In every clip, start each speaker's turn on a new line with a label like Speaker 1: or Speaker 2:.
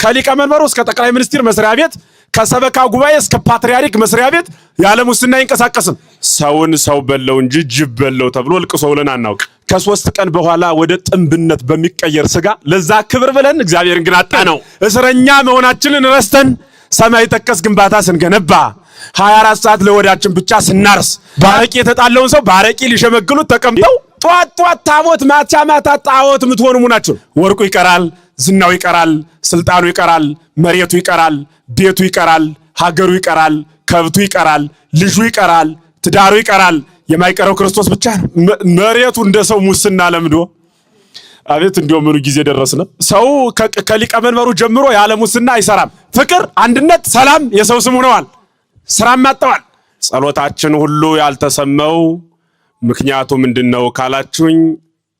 Speaker 1: ከሊቀ መንበሩ እስከ ጠቅላይ ሚኒስትር መስሪያ ቤት ከሰበካ ጉባኤ እስከ ፓትርያርክ መስሪያ ቤት ያለ ሙስና አይንቀሳቀስም። ሰውን ሰው በለው እንጂ ጅብ በለው ተብሎ ልቅሶ ብለን አናውቅ። ከ3 ቀን በኋላ ወደ ጥንብነት በሚቀየር ስጋ ለዛ ክብር ብለን እግዚአብሔርን ግን አጣነው። እስረኛ መሆናችንን ረስተን ሰማይ ጠቀስ ግንባታ ስንገነባ 24 ሰዓት ለወዳችን ብቻ ስናርስ ባረቂ የተጣለውን ሰው ባረቂ ሊሸመግሉት ተቀምጠው ጧት ታቦት ማታ ጣዖት ምትሆኑ ሙናችሁ ወርቁ ይቀራል፣ ዝናው ይቀራል፣ ስልጣኑ ይቀራል፣ መሬቱ ይቀራል፣ ቤቱ ይቀራል፣ ሀገሩ ይቀራል፣ ከብቱ ይቀራል፣ ልጁ ይቀራል፣ ትዳሩ ይቀራል። የማይቀረው ክርስቶስ ብቻ ነው። መሬቱ እንደ ሰው ሙስና ለምዶ አቤት እንደው ምኑ ጊዜ ደረስነ። ሰው ከሊቀ መንበሩ ጀምሮ ያለ ሙስና አይሰራም። ፍቅር፣ አንድነት፣ ሰላም የሰው ስም ሆነዋል። ስራም አጥተዋል። ጸሎታችን ሁሉ ያልተሰማው ምክንያቱ ምንድነው ካላችሁኝ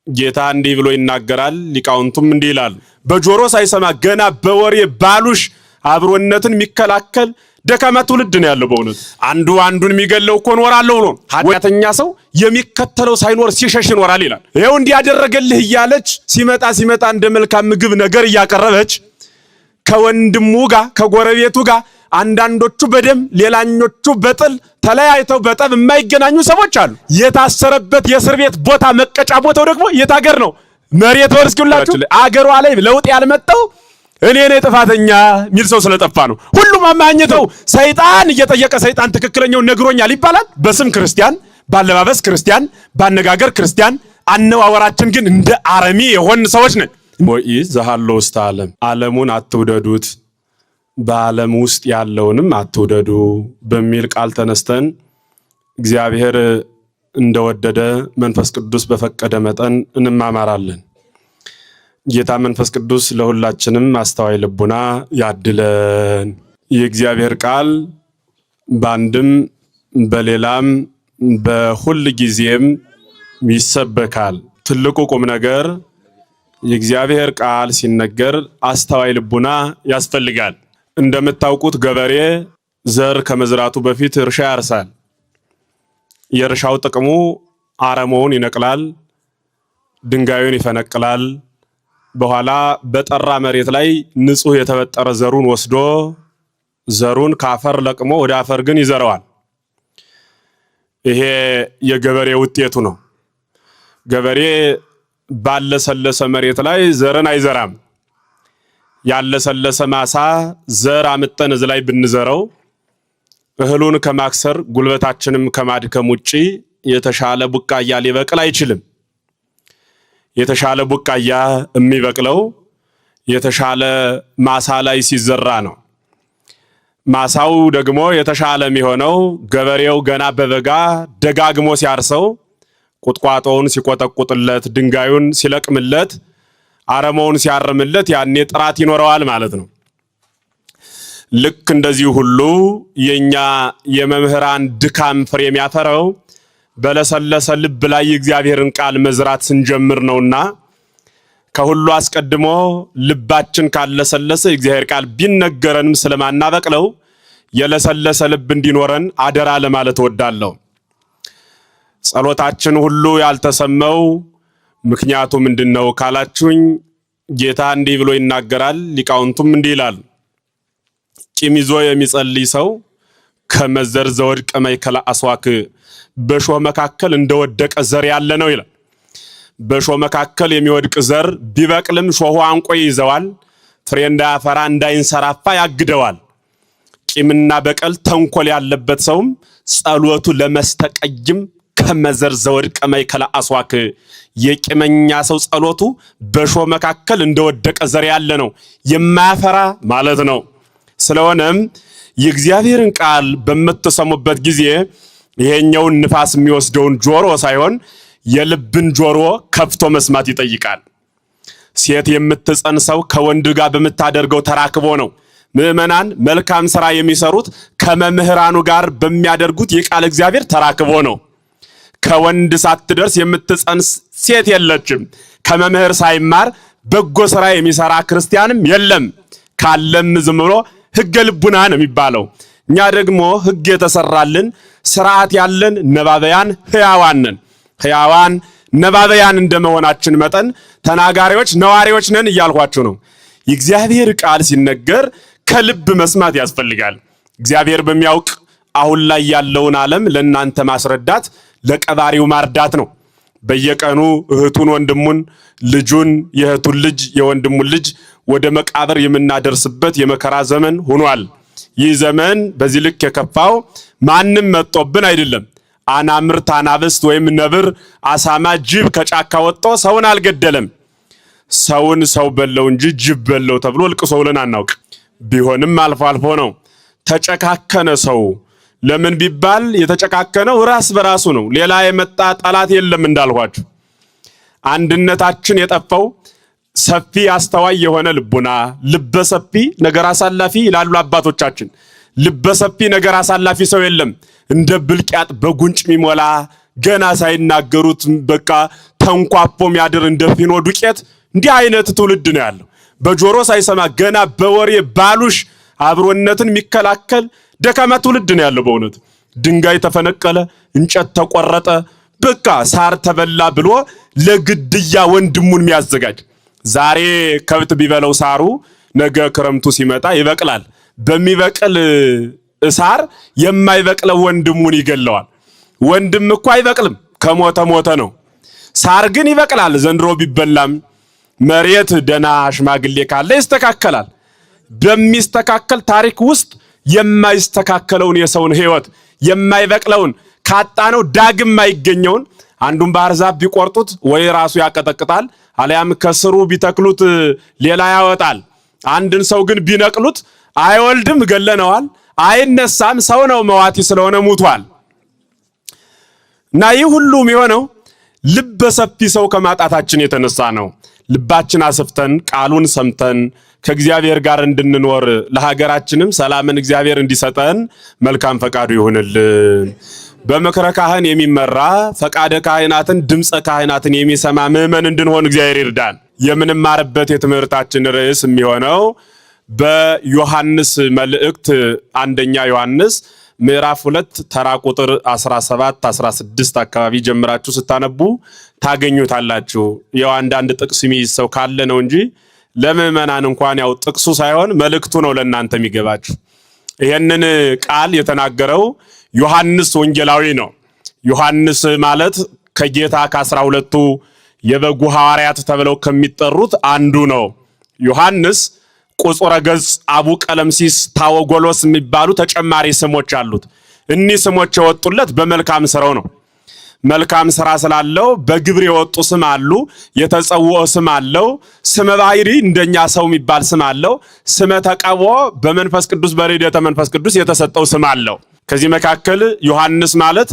Speaker 1: ጌታ እንዲህ ብሎ ይናገራል። ሊቃውንቱም እንዲህ ይላሉ። በጆሮ ሳይሰማ ገና በወሬ ባሉሽ አብሮነትን የሚከላከል ደካማ ትውልድ ነው ያለው። በእውነት አንዱ አንዱን የሚገለው እኮ ኖራለሁ ብሎ ኃጢአተኛ ሰው የሚከተለው ሳይኖር ሲሸሽ ይኖራል ይላል። ይሄው እንዲህ ያደረገልህ እያለች ሲመጣ እንደ መልካም ምግብ ነገር እያቀረበች ከወንድሙ ጋር ከጎረቤቱ ጋር አንዳንዶቹ በደም ሌላኞቹ በጥል ተለያይተው በጠብ የማይገናኙ ሰዎች አሉ። የታሰረበት የእስር ቤት ቦታ መቀጫ ቦታው ደግሞ የታገር ነው። መሬት ወርስኩላችሁ አገሯ ላይ ለውጥ ያልመጣው እኔ ነኝ ጥፋተኛ ሚል ሰው ስለጠፋ ነው። ሁሉም አማኝተው ሰይጣን እየጠየቀ ሰይጣን ትክክለኛውን ነግሮኛል ይባላል። በስም ክርስቲያን፣ ባለባበስ ክርስቲያን፣ ባነጋገር ክርስቲያን፣ አነዋወራችን ግን እንደ አረሚ የሆን ሰዎች ነን። ሞኢ ዘሃሎ ውስተ ዓለም ዓለሙን አትውደዱት በዓለም ውስጥ ያለውንም አትውደዱ በሚል ቃል ተነስተን እግዚአብሔር እንደወደደ መንፈስ ቅዱስ በፈቀደ መጠን እንማማራለን። ጌታ መንፈስ ቅዱስ ለሁላችንም አስተዋይ ልቡና ያድለን። የእግዚአብሔር ቃል በአንድም በሌላም በሁል ጊዜም ይሰበካል። ትልቁ ቁም ነገር የእግዚአብሔር ቃል ሲነገር አስተዋይ ልቡና ያስፈልጋል። እንደምታውቁት ገበሬ ዘር ከመዝራቱ በፊት እርሻ ያርሳል። የእርሻው ጥቅሙ አረሞውን ይነቅላል፣ ድንጋዩን ይፈነቅላል። በኋላ በጠራ መሬት ላይ ንጹህ የተበጠረ ዘሩን ወስዶ ዘሩን ካፈር ለቅሞ ወደ አፈር ግን ይዘረዋል። ይሄ የገበሬ ውጤቱ ነው። ገበሬ ባለሰለሰ መሬት ላይ ዘርን አይዘራም። ያለሰለሰ ማሳ ዘር አምጠን እዚህ ላይ ብንዘረው እህሉን ከማክሰር ጉልበታችንም ከማድከም ውጪ የተሻለ ቡቃያ ሊበቅል አይችልም። የተሻለ ቡቃያ የሚበቅለው የተሻለ ማሳ ላይ ሲዘራ ነው። ማሳው ደግሞ የተሻለ የሚሆነው ገበሬው ገና በበጋ ደጋግሞ ሲያርሰው ቁጥቋጦውን ሲቆጠቁጥለት፣ ድንጋዩን ሲለቅምለት፣ አረመውን ሲያርምለት ያኔ ጥራት ይኖረዋል ማለት ነው። ልክ እንደዚህ ሁሉ የኛ የመምህራን ድካም ፍሬ የሚያፈራው በለሰለሰ ልብ ላይ የእግዚአብሔርን ቃል መዝራት ስንጀምር ነውና ከሁሉ አስቀድሞ ልባችን ካለሰለሰ የእግዚአብሔር ቃል ቢነገረንም ስለማናበቅለው የለሰለሰ ልብ እንዲኖረን አደራ ለማለት እወዳለሁ። ጸሎታችን ሁሉ ያልተሰማው ምክንያቱ ምንድነው ካላችሁኝ ጌታ እንዲህ ብሎ ይናገራል። ሊቃውንቱም እንዲህ ይላል። ቂም ይዞ የሚጸልይ ሰው ከመዘር ዘወድቀ ማእከለ አስዋክ በሾህ መካከል እንደወደቀ ዘር ያለ ነው ይላል። በሾህ መካከል የሚወድቅ ዘር ቢበቅልም ሾሁ አንቆ ይዘዋል፣ ፍሬ እንዳያፈራ እንዳይንሰራፋ ያግደዋል። ቂምና በቀል ተንኮል ያለበት ሰውም ጸሎቱ ለመስተቀይም ከመዘር ዘወድቀ ማእከለ አስዋክ የቂመኛ ሰው ጸሎቱ በሾህ መካከል እንደወደቀ ዘር ያለ ነው፣ የማያፈራ ማለት ነው። ስለሆነም የእግዚአብሔርን ቃል በመተሰሙበት ጊዜ ይሄኛውን ንፋስ የሚወስደውን ጆሮ ሳይሆን የልብን ጆሮ ከፍቶ መስማት ይጠይቃል። ሴት የምትጸንሰው ከወንድ ጋር በመታደርገው ተራክቦ ነው። ምዕመናን መልካም ሥራ የሚሰሩት ከመምህራኑ ጋር በሚያደርጉት የቃል እግዚአብሔር ተራክቦ ነው። ከወንድ ሳትደርስ የምትጸንስ ሴት የለችም። ከመምህር ሳይማር በጎ ሥራ የሚሰራ ክርስቲያንም የለም። ካለም ዝም ብሎ ሕገ ልቡና ነው የሚባለው። እኛ ደግሞ ሕግ የተሰራልን ስርዓት ያለን ነባበያን ሕያዋን ነን። ሕያዋን ነባበያን እንደመሆናችን መጠን ተናጋሪዎች ነዋሪዎች ነን እያልኳችሁ ነው። የእግዚአብሔር ቃል ሲነገር ከልብ መስማት ያስፈልጋል። እግዚአብሔር በሚያውቅ አሁን ላይ ያለውን ዓለም ለእናንተ ማስረዳት ለቀባሪው ማርዳት ነው። በየቀኑ እህቱን ወንድሙን፣ ልጁን የእህቱን ልጅ የወንድሙን ልጅ ወደ መቃብር የምናደርስበት የመከራ ዘመን ሆኗል። ይህ ዘመን በዚህ ልክ የከፋው ማንም መጥቶብን አይደለም። አናምርት፣ አናብስት ወይም ነብር፣ አሳማ፣ ጅብ ከጫካ ወጥቶ ሰውን አልገደለም። ሰውን ሰው በለው እንጂ ጅብ በለው ተብሎ ልቅሶ ብለን አናውቅ። ቢሆንም አልፎ አልፎ ነው። ተጨካከነ ሰው። ለምን ቢባል የተጨካከነው ራስ በራሱ ነው። ሌላ የመጣ ጠላት የለም እንዳልኋችሁ። አንድነታችን የጠፋው ሰፊ አስተዋይ የሆነ ልቡና፣ ልበ ሰፊ ነገር አሳላፊ ይላሉ አባቶቻችን። ልበ ሰፊ ነገር አሳላፊ ሰው የለም። እንደ ብልቅያጥ በጉንጭ ሚሞላ ገና ሳይናገሩት በቃ ተንኳፖ ሚያድር እንደ ፊኖ ዱቄት እንዲህ አይነት ትውልድ ነው ያለው። በጆሮ ሳይሰማ ገና በወሬ ባሉሽ አብሮነትን የሚከላከል ደካማ ትውልድ ነው ያለው። በእውነት ድንጋይ ተፈነቀለ፣ እንጨት ተቆረጠ፣ በቃ ሳር ተበላ ብሎ ለግድያ ወንድሙን የሚያዘጋጅ ዛሬ ከብት ቢበለው ሳሩ ነገ ክረምቱ ሲመጣ ይበቅላል። በሚበቅል ሳር የማይበቅለው ወንድሙን ይገለዋል። ወንድም እኮ አይበቅልም፣ ከሞተ ሞተ ነው። ሳር ግን ይበቅላል። ዘንድሮ ቢበላም መሬት ደና ሽማግሌ ካለ ይስተካከላል። በሚስተካከል ታሪክ ውስጥ የማይስተካከለውን የሰውን ሕይወት የማይበቅለውን ካጣነው ዳግም የማይገኘውን አንዱን ባህር ዛፍ ቢቆርጡት ወይ ራሱ ያቀጠቅጣል፣ አልያም ከስሩ ቢተክሉት ሌላ ያወጣል። አንድን ሰው ግን ቢነቅሉት አይወልድም፣ ገለነዋል፣ አይነሳም፣ ሰው ነው መዋቲ ስለሆነ ሙቷል። እና ይህ ሁሉም የሆነው ልበ ሰፊ ሰው ከማጣታችን የተነሳ ነው። ልባችን አስፍተን ቃሉን ሰምተን ከእግዚአብሔር ጋር እንድንኖር ለሀገራችንም ሰላምን እግዚአብሔር እንዲሰጠን መልካም ፈቃዱ ይሁንልን። በምክረ ካህን የሚመራ ፈቃደ ካህናትን ድምፀ ካህናትን የሚሰማ ምዕመን እንድንሆን እግዚአብሔር ይርዳን። የምንማርበት የትምህርታችን ርዕስ የሚሆነው በዮሐንስ መልእክት አንደኛ ዮሐንስ ምዕራፍ 2 ተራ ቁጥር 17 16 አካባቢ ጀምራችሁ ስታነቡ ታገኙታላችሁ። ያው አንዳንድ ጥቅስ የሚይዝ ሰው ካለ ነው እንጂ ለምዕመናን እንኳን ያው ጥቅሱ ሳይሆን መልእክቱ ነው ለእናንተ የሚገባችሁ። ይሄንን ቃል የተናገረው ዮሐንስ ወንጌላዊ ነው። ዮሐንስ ማለት ከጌታ ከ12ቱ የበጉ ሐዋርያት ተብለው ከሚጠሩት አንዱ ነው። ዮሐንስ ቁጹረ ገጽ፣ አቡ ቀለምሲስ፣ ታወጎሎስ የሚባሉ ተጨማሪ ስሞች አሉት። እኒህ ስሞች የወጡለት በመልካም ስራው ነው። መልካም ስራ ስላለው በግብር የወጡ ስም አሉ። የተጸውዖ ስም አለው። ስመ ባሕሪ እንደኛ ሰው የሚባል ስም አለው። ስመ ተቀብኦ በመንፈስ ቅዱስ በረድኤተ መንፈስ ቅዱስ የተሰጠው ስም አለው። ከዚህ መካከል ዮሐንስ ማለት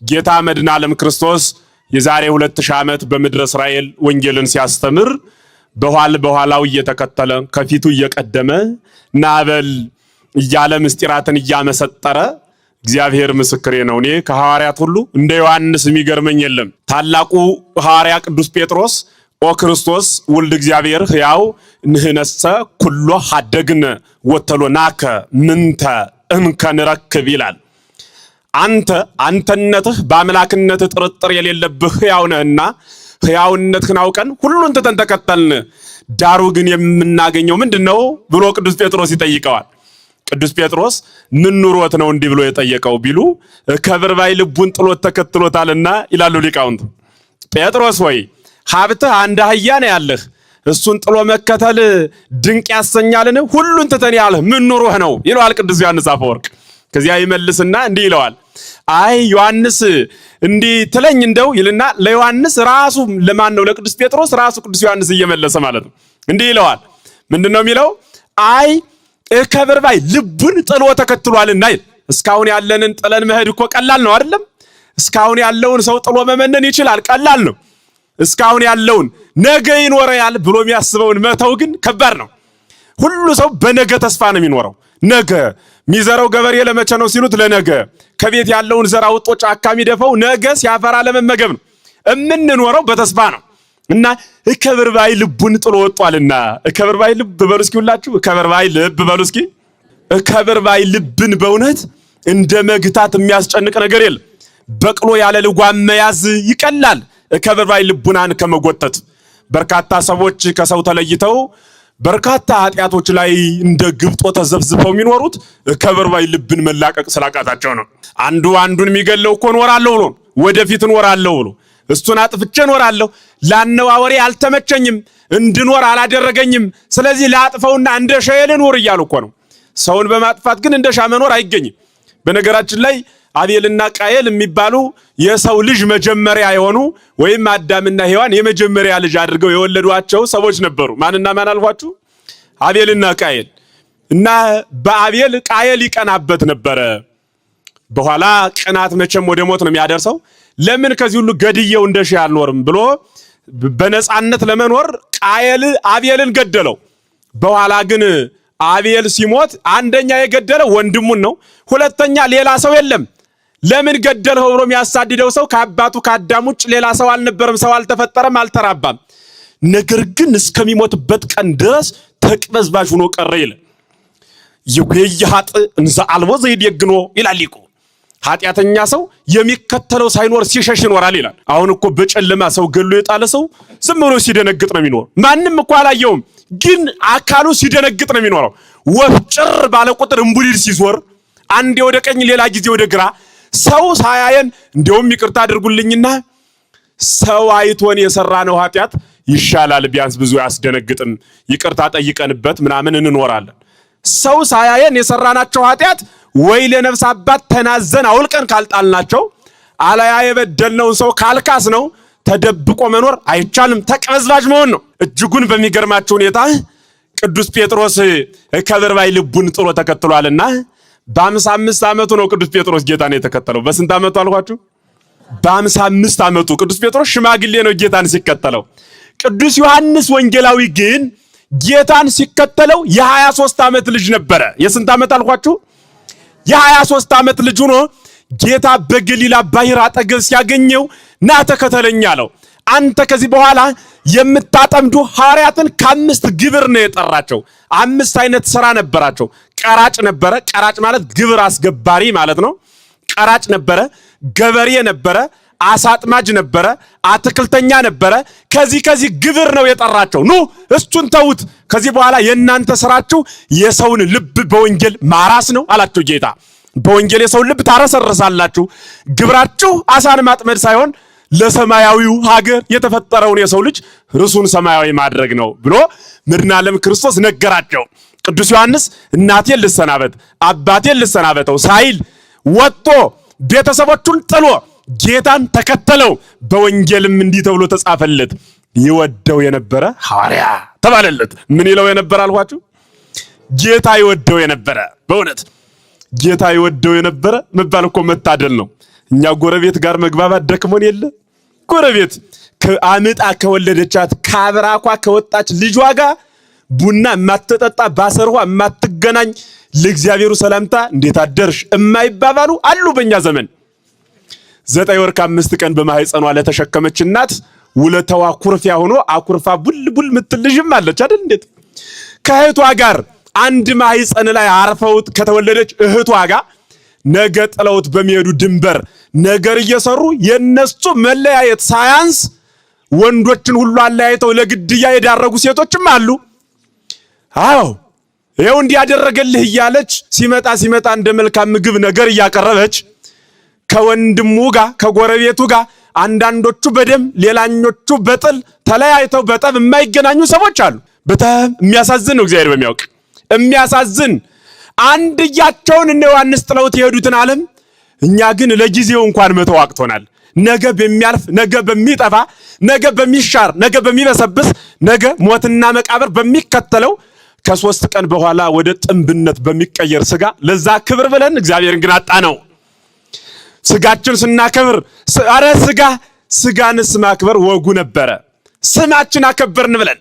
Speaker 1: ጌታ መድኃኔ ዓለም ክርስቶስ የዛሬ 2000 ዓመት በምድረ እስራኤል ወንጌልን ሲያስተምር በኋላው እየተከተለ ከፊቱ እየቀደመ ናበል እያለ ምስጢራትን እያመሰጠረ እግዚአብሔር ምስክሬ ነው፣ እኔ ከሐዋርያት ሁሉ እንደ ዮሐንስ የሚገርመኝ የለም። ታላቁ ሐዋርያ ቅዱስ ጴጥሮስ ኦ ክርስቶስ ወልድ እግዚአብሔር ሕያው ንህነሰ ኩሎ ሀደግነ ወተሎናከ ምንተ እንከ ንረክብ ይላል። አንተነትህ በአምላክነትህ ጥርጥር የሌለብህ ሕያው ነህና ሕያውነትህን አውቀን ሁሉን ትተን ተከተልን። ዳሩ ግን የምናገኘው ምንድነው ብሎ ቅዱስ ጴጥሮስ ይጠይቀዋል። ቅዱስ ጴጥሮስ ምን ኑሮት ነው እንዲህ ብሎ የጠየቀው ቢሉ ከብር ባይ ልቡን ጥሎት ተከትሎታልና ይላሉ ሊቃውንት። ጴጥሮስ ወይ ሀብትህ አንድ አህያ ነው ያለህ፣ እሱን ጥሎ መከተል ድንቅ ያሰኛልን? ሁሉን ትተን ያለህ ምን ኑሮህ ነው ይለዋል ቅዱስ ዮሐንስ አፈወርቅ። ከዚያ ይመልስና እንዲህ ይለዋል። አይ ዮሐንስ እንዲህ ትለኝ እንደው ይልና ለዮሐንስ ራሱ ለማን ነው? ለቅዱስ ጴጥሮስ ራሱ ቅዱስ ዮሐንስ እየመለሰ ማለት ነው። እንዲህ ይለዋል። ምንድነው የሚለው? አይ ከብር ባይ ልቡን ጥሎ ተከትሏልና ይል። እስካሁን ያለንን ጥለን መሄድ እኮ ቀላል ነው አይደለም? እስካሁን ያለውን ሰው ጥሎ መመነን ይችላል፣ ቀላል ነው። እስካሁን ያለውን ነገ ይኖረያል ብሎ የሚያስበውን መተው ግን ከባድ ነው። ሁሉ ሰው በነገ ተስፋ ነው የሚኖረው። ነገ ሚዘራው ገበሬ ለመቼ ነው ሲሉት ለነገ፣ ከቤት ያለውን ዘር አውጦ ጫካ የሚደፋው ነገ ሲያፈራ ለመመገብ ነው። እምንኖረው በተስፋ ነው። እና ከብር ባይ ልቡን ጥሎ ወጧልና ከብር ባይ ልብ በሉ እስኪ ሁላችሁ ከብር ባይ ልብ በሉ እስኪ። ከብር ባይ ልብን በእውነት እንደ መግታት የሚያስጨንቅ ነገር የለም። በቅሎ ያለ ልጓም መያዝ ይቀላል ከብር ባይ ልቡናን ከመጎተት። በርካታ ሰዎች ከሰው ተለይተው በርካታ ኃጢአቶች ላይ እንደ ግብጦ ተዘብዝበው የሚኖሩት ከበርባይ ልብን መላቀቅ ስላቃታቸው ነው። አንዱ አንዱን የሚገለው እኮ እኖራለሁ ብሎ ወደፊት እኖራለሁ ብሎ እሱን አጥፍቼ እኖራለሁ፣ ላነዋወሬ አልተመቸኝም፣ እንድኖር አላደረገኝም፣ ስለዚህ ላጥፈውና እንደ ሻዬ ልኑር እያሉ እኮ ነው። ሰውን በማጥፋት ግን እንደ ሻ መኖር አይገኝም። በነገራችን ላይ አቤልና ቃየል የሚባሉ የሰው ልጅ መጀመሪያ የሆኑ ወይም አዳምና ሔዋን የመጀመሪያ ልጅ አድርገው የወለዷቸው ሰዎች ነበሩ። ማንና ማን አልኳችሁ? አቤልና ቃየል። እና በአቤል ቃየል ይቀናበት ነበረ። በኋላ ቅናት መቼም ወደ ሞት ነው የሚያደርሰው። ለምን ከዚህ ሁሉ ገድየው እንደ ሺህ አልኖርም ብሎ በነፃነት ለመኖር ቃየል አቤልን ገደለው። በኋላ ግን አቤል ሲሞት አንደኛ የገደለው ወንድሙን ነው፣ ሁለተኛ ሌላ ሰው የለም። ለምን ገደልኸው ብሎ የሚያሳድደው ሰው ከአባቱ ከአዳም ውጭ ሌላ ሰው አልነበረም፣ ሰው አልተፈጠረም፣ አልተራባም። ነገር ግን እስከሚሞትበት ቀን ድረስ ተቅበዝባዥ ሆኖ ቀረ ይላል። ይሁየሃጥ እንዘ አልቦ ዘይደግኖ ይላል ሊቁ። ኃጢአተኛ ሰው የሚከተለው ሳይኖር ሲሸሽ ይኖራል ይላል። አሁን እኮ በጨለማ ሰው ገሎ የጣለ ሰው ዝም ብሎ ሲደነግጥ ነው የሚኖር። ማንም እኮ አላየውም፣ ግን አካሉ ሲደነግጥ ነው የሚኖረው። ወፍጭር ባለ ቁጥር እምቡሊል ሲዞር አንዴ ወደ ቀኝ ሌላ ጊዜ ወደ ግራ ሰው ሳያየን እንደውም ይቅርታ አድርጉልኝና ሰው አይቶን የሰራነው ኃጢአት ይሻላል፣ ቢያንስ ብዙ ያስደነግጥም፣ ይቅርታ ጠይቀንበት ምናምን እንኖራለን። ሰው ሳያየን የሰራናቸው ኃጢአት ወይ ለነፍስ አባት ተናዘን አውልቀን ካልጣልናቸው አላያ የበደልነውን ሰው ካልካስ ነው ተደብቆ መኖር አይቻልም። ተቅበዝባዥ መሆን ነው። እጅጉን በሚገርማቸው ሁኔታ ቅዱስ ጴጥሮስ ከበርባይ ልቡን ጥሎ ተከትሏልና በ55 ዓመቱ ነው ቅዱስ ጴጥሮስ ጌታን የተከተለው። በስንት ዓመቱ አልኳችሁ? በ55 ዓመቱ ቅዱስ ጴጥሮስ ሽማግሌ ነው ጌታን ሲከተለው። ቅዱስ ዮሐንስ ወንጌላዊ ግን ጌታን ሲከተለው የ23 ዓመት ልጅ ነበረ። የስንት ዓመት አልኳችሁ? የ23 ዓመት ልጅ ሆኖ ጌታ በገሊላ ባህር አጠገብ ሲያገኘው ና ተከተለኝ አለው። አንተ ከዚህ በኋላ የምታጠምዱ ሐዋርያትን ከ5 ግብር ነው የጠራቸው። 5 አይነት ሥራ ነበራቸው። ቀራጭ ነበረ። ቀራጭ ማለት ግብር አስገባሪ ማለት ነው። ቀራጭ ነበረ፣ ገበሬ ነበረ፣ አሳጥማጅ ነበረ፣ አትክልተኛ ነበረ። ከዚህ ግብር ነው የጠራቸው። ኑ እሱን ተውት፣ ከዚህ በኋላ የእናንተ ስራችሁ የሰውን ልብ በወንጌል ማራስ ነው አላቸው ጌታ። በወንጌል የሰውን ልብ ታረሰርሳላችሁ። ግብራችሁ አሳን ማጥመድ ሳይሆን ለሰማያዊው ሀገር የተፈጠረውን የሰው ልጅ ርሱን ሰማያዊ ማድረግ ነው ብሎ መድኃኔዓለም ክርስቶስ ነገራቸው። ቅዱስ ዮሐንስ እናቴን ልሰናበት አባቴን ልሰናበተው ሳይል ወጥቶ ቤተሰቦቹን ጥሎ ጌታን ተከተለው። በወንጌልም እንዲህ ተብሎ ተጻፈለት፣ ይወደው የነበረ ሐዋርያ ተባለለት። ምን ይለው የነበረ አልኳችሁ? ጌታ ይወደው የነበረ። በእውነት ጌታ ይወደው የነበረ መባል እኮ መታደል ነው። እኛ ጎረቤት ጋር መግባባት ደክሞን የለ። ጎረቤት ከአምጣ ከወለደቻት ካብራኳ ከወጣች ልጇ ጋር ቡና የማትጠጣ ባሰርዋ የማትገናኝ ለእግዚአብሔሩ ሰላምታ እንዴት አደርሽ የማይባባሉ አሉ በእኛ ዘመን። 9 ወር ከ5 ቀን በማህፀኗ ለተሸከመች እናት ውለታዋ ኩርፊያ ሆኖ አኩርፋ ቡልቡል ምትልጅም አለች አይደል? እንዴት ከእህቷ ጋር አንድ ማህፀን ላይ አርፈውት ከተወለደች እህቷ ጋር ነገ ጥለውት በሚሄዱ ድንበር ነገር እየሰሩ የነሱ መለያየት ሳያንስ ወንዶችን ሁሉ አለያይተው ለግድያ የዳረጉ ሴቶችም አሉ። አዎ ይሄው እንዲያደረገልህ እያለች ሲመጣ እንደ መልካም ምግብ ነገር እያቀረበች ከወንድሙ ጋር ከጎረቤቱ ጋር አንዳንዶቹ በደም ሌላኞቹ በጥል ተለያይተው በጠብ የማይገናኙ ሰዎች አሉ። በጣም የሚያሳዝን ነው። እግዚአብሔር በሚያውቅ የሚያሳዝን አንድያቸውን እነ ዮሐንስ ጥለውት የሄዱትን ዓለም እኛ ግን ለጊዜው እንኳን መተው አቅቶናል። ነገ በሚያልፍ ነገ በሚጠፋ ነገ በሚሻር ነገ በሚበሰብስ ነገ ሞትና መቃብር በሚከተለው ከ3 ቀን በኋላ ወደ ጥንብነት በሚቀየር ስጋ ለዛ ክብር ብለን እግዚአብሔርን ግን አጣ ነው። ስጋችን ስናከብር አረ ስጋንስ ማክበር ወጉ ነበረ። ስማችን አከበርን ብለን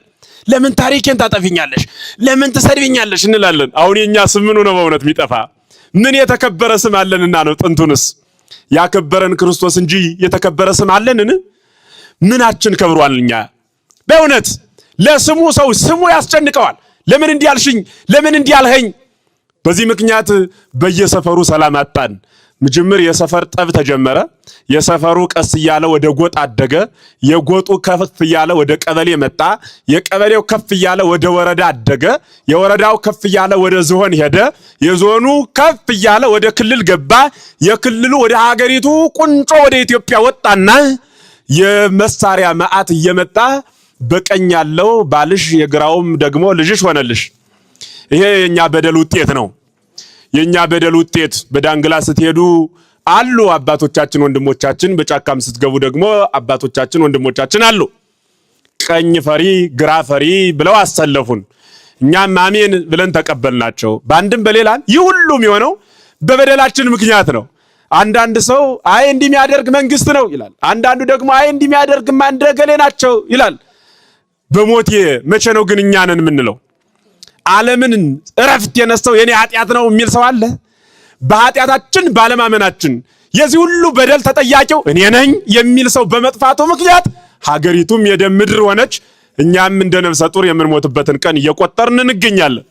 Speaker 1: ለምን ታሪኬን ታጠፊኛለሽ ለምን ትሰድቢኛለሽ እንላለን። አሁን የኛ ስም ምን ነው በእውነት የሚጠፋ? ምን የተከበረ ስም አለንና ነው? ጥንቱንስ ያከበረን ክርስቶስ እንጂ የተከበረ ስም አለንን? ምናችን ከብሯል? እኛ በእውነት ለስሙ ሰው ስሙ ያስጨንቀዋል። ለምን እንዲያልሽኝ ለምን እንዲያልኸኝ? በዚህ ምክንያት በየሰፈሩ ሰላም አጣን፣ ምጅምር የሰፈር ጠብ ተጀመረ። የሰፈሩ ቀስ እያለ ወደ ጎጥ አደገ። የጎጡ ከፍ እያለ ወደ ቀበሌ መጣ። የቀበሌው ከፍ እያለ ወደ ወረዳ አደገ። የወረዳው ከፍ እያለ ወደ ዞን ሄደ። የዞኑ ከፍ እያለ ወደ ክልል ገባ። የክልሉ ወደ ሀገሪቱ ቁንጮ ወደ ኢትዮጵያ ወጣና የመሳሪያ መዓት እየመጣ በቀኝ ያለው ባልሽ የግራውም ደግሞ ልጅሽ ሆነልሽ። ይሄ የኛ በደል ውጤት ነው። የኛ በደል ውጤት። በዳንግላ ስትሄዱ አሉ አባቶቻችን ወንድሞቻችን፣ በጫካም ስትገቡ ደግሞ አባቶቻችን ወንድሞቻችን አሉ። ቀኝ ፈሪ ግራ ፈሪ ብለው አሰለፉን። እኛም አሜን ብለን ተቀበልናቸው። በአንድም በሌላም ይህ ሁሉም የሆነው በበደላችን ምክንያት ነው። አንዳንድ ሰው አይ እንዲህ የሚያደርግ መንግስት ነው ይላል። አንዳንዱ ደግሞ አይ እንዲህ የሚያደርግ ማንደገሌ ናቸው ይላል። በሞቴ መቼ ነው ግን እኛ ነን የምንለው? ዓለምን እረፍት የነሳው የኔ ኃጢአት ነው የሚል ሰው አለ? በኃጢአታችን ባለማመናችን የዚህ ሁሉ በደል ተጠያቂው እኔ ነኝ የሚል ሰው በመጥፋቱ ምክንያት ሀገሪቱም የደም ምድር ሆነች። እኛም እንደ ነፍሰ ጡር የምንሞትበትን ቀን እየቆጠርን እንገኛለን።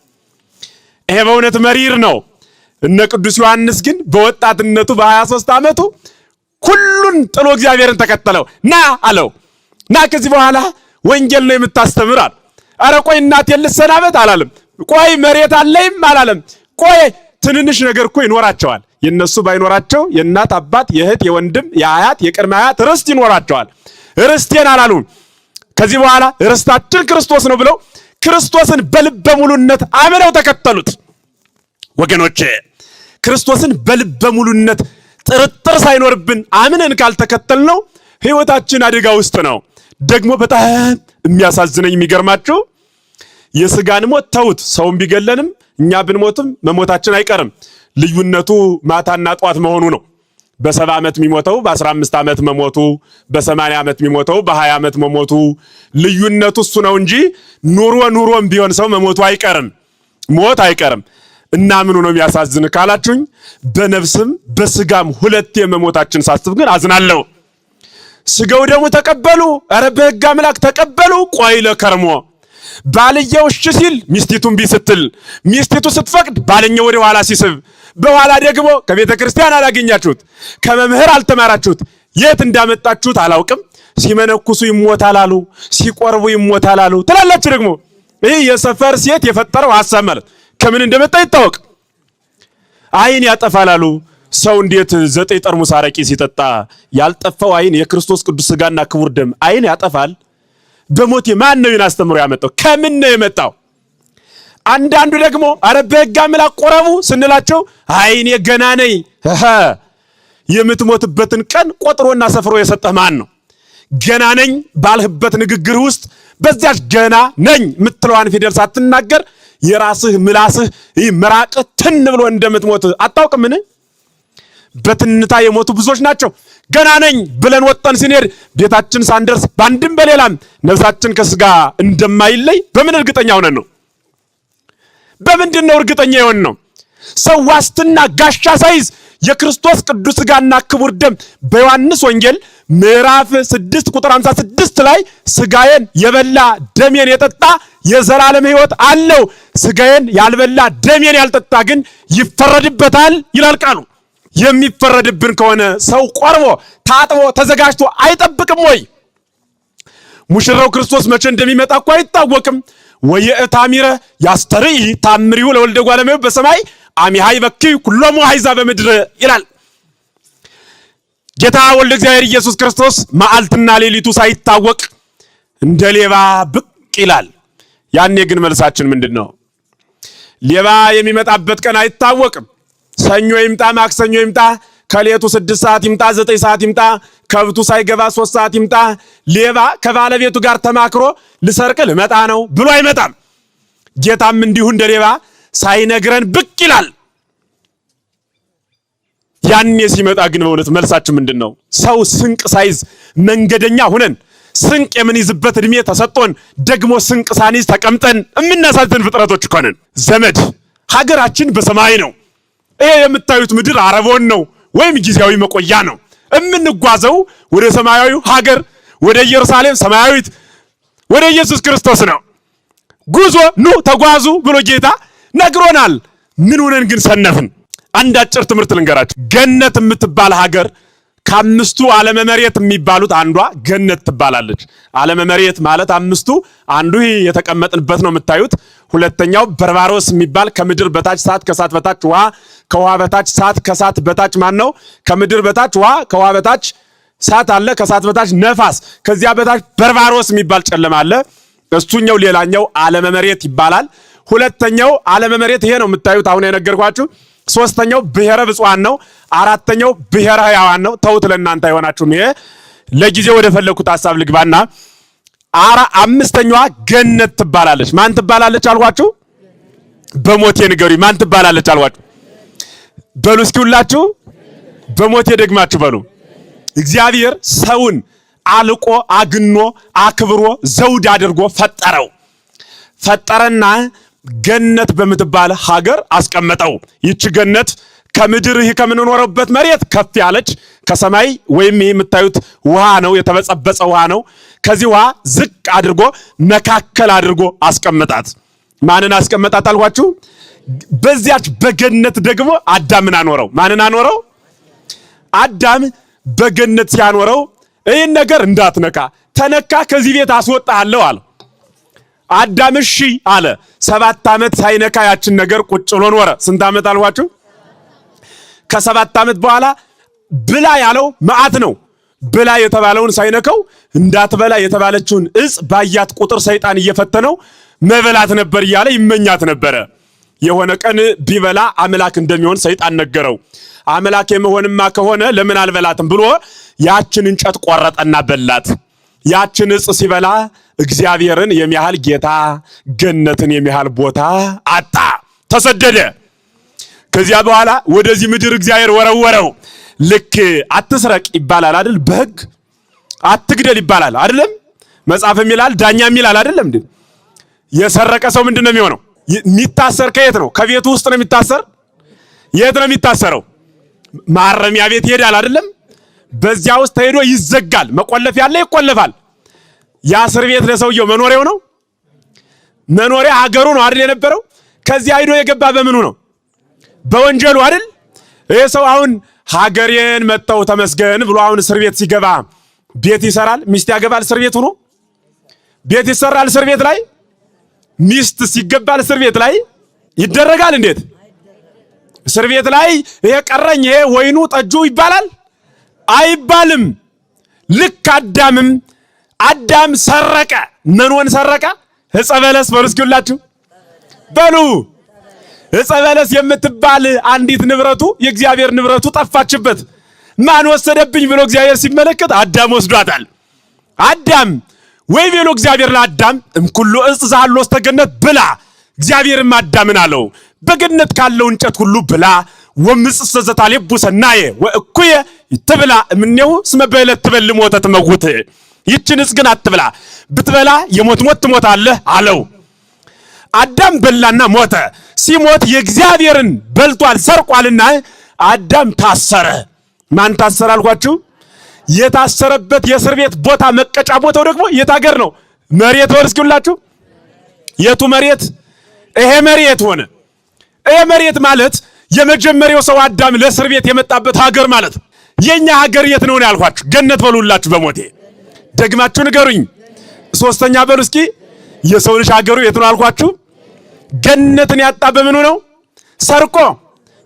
Speaker 1: ይሄ በእውነት መሪር ነው። እነ ቅዱስ ዮሐንስ ግን በወጣትነቱ በ23 ዓመቱ ሁሉን ጥሎ እግዚአብሔርን ተከተለው። ና አለው። ና ከዚህ በኋላ ወንጌል ነው የምታስተምር አለ። አረ ቆይ እናቴን ልሰናበት አላለም። ቆይ መሬት አለይም አላለም። ቆይ ትንንሽ ነገር እኮ ይኖራቸዋል። የነሱ ባይኖራቸው የእናት አባት፣ የእህት፣ የወንድም፣ የአያት፣ የቅድመ አያት ርስት ይኖራቸዋል። ርስቴን አላሉም። ከዚህ በኋላ ርስታችን ክርስቶስ ነው ብለው ክርስቶስን በልበ ሙሉነት አምነው ተከተሉት። ወገኖቼ ክርስቶስን በልበ ሙሉነት ጥርጥር ሳይኖርብን አምነን ካልተከተልነው ሕይወታችን አደጋ ውስጥ ነው። ደግሞ በጣም የሚያሳዝነኝ የሚገርማችሁ የስጋን ሞት ተውት። ሰውም ቢገለንም እኛ ብንሞትም መሞታችን አይቀርም። ልዩነቱ ማታና ጧት መሆኑ ነው። በ70 ዓመት የሚሞተው በ15 ዓመት መሞቱ፣ በ80 ዓመት የሚሞተው በ20 ዓመት መሞቱ ልዩነቱ እሱ ነው እንጂ ኑሮም ቢሆን ሰው መሞቱ አይቀርም፣ ሞት አይቀርም። እና ምኑ ነው የሚያሳዝን ካላችሁኝ በነፍስም በስጋም ሁለቴ መሞታችን ሳስብ ግን አዝናለሁ። ስጋው ደግሞ ተቀበሉ፣ ኧረ በሕግ አምላክ ተቀበሉ። ቆይ ለከርሞ ባልየው እሺ ሲል ሚስቲቱን ቢስትል፣ ሚስቲቱ ስትፈቅድ ባልየው ወደ ኋላ ሲስብ፣ በኋላ ደግሞ ከቤተ ክርስቲያን አላገኛችሁት፣ ከመምህር አልተማራችሁት፣ የት እንዳመጣችሁት አላውቅም። ሲመነኩሱ ይሞታል አሉ፣ ሲቆርቡ ይሞታል አሉ ትላላችሁ። ደግሞ ይህ የሰፈር ሴት የፈጠረው ሐሳብ ማለት ከምን እንደመጣ ይታወቅ። አይን ያጠፋል አሉ። ሰው እንዴት 9 ጠርሙስ አረቂ ሲጠጣ ያልጠፋው አይን የክርስቶስ ቅዱስ ሥጋና ክቡር ደም አይን ያጠፋል? በሞቴ ማን ነው ይህን አስተምሮ ያመጣው? ከምን ነው የመጣው? አንዳንዱ ደግሞ አረ በሕግ አምላክ ቆረቡ ስንላቸው አይኔ ገና ነኝ። የምትሞትበትን ቀን ቆጥሮና ሰፍሮ የሰጠህ ማን ነው? ገና ነኝ ባልህበት ንግግር ውስጥ በዚያች ገና ነኝ የምትለዋን ፊደል ሳትናገር የራስህ ምላስህ መራቅህ ትን ብሎ እንደምትሞት አታውቅምን? በትንታ የሞቱ ብዙዎች ናቸው። ገና ነኝ ብለን ወጣን ስንሄድ ቤታችን ሳንደርስ ባንድም በሌላም ነፍሳችን ከስጋ እንደማይለይ በምን እርግጠኛ ሆነን ነው? በምንድን ነው እርግጠኛ የሆን ነው? ሰው ዋስትና ጋሻ ሳይዝ የክርስቶስ ቅዱስ ሥጋና ክቡር ደም በዮሐንስ ወንጌል ምዕራፍ 6 ቁጥር 56 ላይ ሥጋዬን የበላ ደሜን የጠጣ የዘላለም ሕይወት አለው፣ ሥጋዬን ያልበላ ደሜን ያልጠጣ ግን ይፈረድበታል ይላል ቃሉ። የሚፈረድብን ከሆነ ሰው ቆርቦ ታጥቦ ተዘጋጅቶ አይጠብቅም ወይ? ሙሽራው ክርስቶስ መቼ እንደሚመጣ እኮ አይታወቅም። ወየእታሚረ ያስተርኢ ታምሪሁ ለወልደ እጓለ እመሕያው በሰማይ አሚሃይ በኪ ኩሎሙ አሕዛብ በምድር ይላል። ጌታ ወልደ እግዚአብሔር ኢየሱስ ክርስቶስ መዓልትና ሌሊቱ ሳይታወቅ እንደ ሌባ ብቅ ይላል። ያኔ ግን መልሳችን ምንድን ነው? ሌባ የሚመጣበት ቀን አይታወቅም። ሰኞ ይምጣ፣ ማክሰኞ ይምጣ፣ ከሌቱ 6 ሰዓት ይምጣ፣ 9 ሰዓት ይምጣ፣ ከብቱ ሳይገባ 3 ሰዓት ይምጣ፣ ሌባ ከባለቤቱ ጋር ተማክሮ ልሰርቅ ልመጣ ነው ብሎ አይመጣም። ጌታም እንዲሁ እንደ ሌባ ሳይነግረን ብቅ ይላል። ያኔ ሲመጣ ግን በእውነት መልሳችን ምንድን ነው? ሰው ስንቅ ሳይዝ መንገደኛ ሁነን ስንቅ የምንይዝበት እድሜ ተሰጥቶን ደግሞ ስንቅ ሳንይዝ ተቀምጠን የምናሳዝን ፍጥረቶች እኮ ነን። ዘመድ ሀገራችን በሰማይ ነው። ይሄ የምታዩት ምድር አረቦን ነው ወይም ጊዜያዊ መቆያ ነው። የምንጓዘው ወደ ሰማያዊ ሀገር ወደ ኢየሩሳሌም ሰማያዊት ወደ ኢየሱስ ክርስቶስ ነው። ጉዞ ኑ ተጓዙ ብሎ ጌታ ነግሮናል። ምን ሆነን ግን ሰነፍን? አንድ አጭር ትምህርት ልንገራችሁ። ገነት የምትባል ሀገር ከአምስቱ ዓለመ መሬት የሚባሉት አንዷ ገነት ትባላለች። ዓለመ መሬት ማለት አምስቱ አንዱ የተቀመጥንበት ነው የምታዩት። ሁለተኛው በርባሮስ የሚባል ከምድር በታች እሳት ከእሳት በታች ውሃ ከውሃ በታች እሳት ከእሳት በታች ማን ነው? ከምድር በታች ውሃ ከውሃ በታች እሳት አለ፣ ከእሳት በታች ነፋስ፣ ከዚያ በታች በርባሮስ የሚባል ጨለማ አለ። እሱኛው ሌላኛው ዓለመ መሬት ይባላል። ሁለተኛው ዓለመ መሬት ይሄ ነው የምታዩት አሁን የነገርኳችሁ። ሶስተኛው ብሔረ ብፁዓን ነው። አራተኛው ብሔረ ሕያዋን ነው። ተውት ለእናንተ አይሆናችሁም። ይሄ ለጊዜው ወደ ፈለኩት ሐሳብ ልግባና አምስተኛዋ ገነት ትባላለች። ማን ትባላለች አልኳችሁ? በሞቴ ንገሩኝ። ማን ትባላለች አልኳችሁ? በሉ እስኪ ሁላችሁ በሞቴ ደግማችሁ በሉ። እግዚአብሔር ሰውን አልቆ አግኖ አክብሮ ዘውድ አድርጎ ፈጠረና ገነት በምትባል ሀገር አስቀመጠው። ይቺ ገነት ከምድር ይህ ከምንኖርበት መሬት ከፍ ያለች ከሰማይ ወይም ይህ የምታዩት ውሃ ነው፣ የተበጸበጸ ውሃ ነው። ከዚህ ውሃ ዝቅ አድርጎ መካከል አድርጎ አስቀመጣት። ማንን አስቀመጣት አልኳችሁ? በዚያች በገነት ደግሞ አዳምን አኖረው። ማንን አኖረው? አዳም በገነት ሲያኖረው ይህን ነገር እንዳትነካ፣ ተነካ ከዚህ ቤት አስወጣለሁ አለ። አዳም እሺ አለ። 7 ዓመት ሳይነካ ያችን ነገር ቁጭ ብሎ ኖረ። ስንት ዓመት አልኳችሁ? ከ7 ዓመት በኋላ ብላ ያለው መዓት ነው። ብላ የተባለውን ሳይነከው እንዳትበላ የተባለችውን እጽ ባያት ቁጥር ሰይጣን እየፈተነው መበላት ነበር እያለ ይመኛት ነበረ። የሆነ ቀን ቢበላ አምላክ እንደሚሆን ሰይጣን ነገረው። አምላክ የመሆንማ ከሆነ ለምን አልበላትም ብሎ ያችን እንጨት ቆረጠና በላት። ያችን እጽ ሲበላ እግዚአብሔርን የሚያህል ጌታ ገነትን የሚያህል ቦታ አጣ፣ ተሰደደ። ከዚያ በኋላ ወደዚህ ምድር እግዚአብሔር ወረወረው። ልክ አትስረቅ ይባላል አይደል? በሕግ አትግደል ይባላል አይደለም? መጽሐፍም ይላል ዳኛም ይላል አይደለም? እንዴ የሰረቀ ሰው ምንድነው የሚሆነው? የሚታሰር ከየት ነው? ከቤቱ ውስጥ ነው የሚታሰር። የት ነው የሚታሰረው? ማረሚያ ቤት ይሄዳል አይደለም? በዚያ ውስጥ ሄዶ ይዘጋል። መቆለፍ ያለ ይቆለፋል። ያ እስር ቤት ለሰውየው መኖሪያው ነው። መኖሪያ ሀገሩ ነው አይደል የነበረው? ከዚያ ሄዶ የገባ በምኑ ነው? በወንጀሉ አይደል? ይሄ ሰው አሁን ሀገሬን መተው ተመስገን ብሎ አሁን እስር ቤት ሲገባ ቤት ይሰራል፣ ሚስት ያገባል። እስር ቤት ሆኖ ቤት ይሰራል። እስር ቤት ላይ ሚስት ሲገባል እስር ቤት ላይ ይደረጋል። እንዴት እስር ቤት ላይ ይሄ ቀረኝ ይሄ ወይኑ ጠጁ ይባላል አይባልም። ልክ አዳም ሰረቀ። ምኑን ሰረቀ? ዕፀ በለስ። በሉ እስኪ ሁላችሁ በሉ። ዕፀ በለስ የምትባል አንዲት ንብረቱ የእግዚአብሔር ንብረቱ ጠፋችበት። ማን ወሰደብኝ ብሎ እግዚአብሔር ሲመለከት አዳም ወስዷታል። አዳም ወይ ቤሎ እግዚአብሔር ለአዳም እምኩሉ ዕፅ ዘሃሎ ውስተ ገነት ብላ። እግዚአብሔርም አዳምን አለው በገነት ካለው እንጨት ሁሉ ብላ፣ ወምጽእ ዘታሌቡ ሰናየ ወእኩየ ትብላ እምኔሁ እስመ በዕለት ትበል ሞተ ትመውት። ይችን ዕፅ ግን አትብላ፣ ብትበላ የሞት ሞት ትሞታለህ አለው። አዳም በላና ሞተ። ሲሞት የእግዚአብሔርን በልቷል ሰርቋልና አዳም ታሰረ። ማን ታሰረ አልኳችሁ? የታሰረበት የእስር ቤት ቦታ መቀጫ ቦታው ደግሞ የት ሀገር ነው? መሬት። ወር እስኪውላችሁ የቱ መሬት? ይሄ መሬት ሆነ። ይሄ መሬት ማለት የመጀመሪያው ሰው አዳም ለእስር ቤት የመጣበት ሀገር ማለት። የኛ ሀገር የት ነው ያልኳችሁ? ገነት በሉላችሁ በሞቴ ደግማችሁ ንገሩኝ። ሶስተኛ በሉ እስኪ የሰው ልጅ ሀገሩ የት ነው አልኳችሁ? ገነትን ያጣ በምኑ ነው? ሰርቆ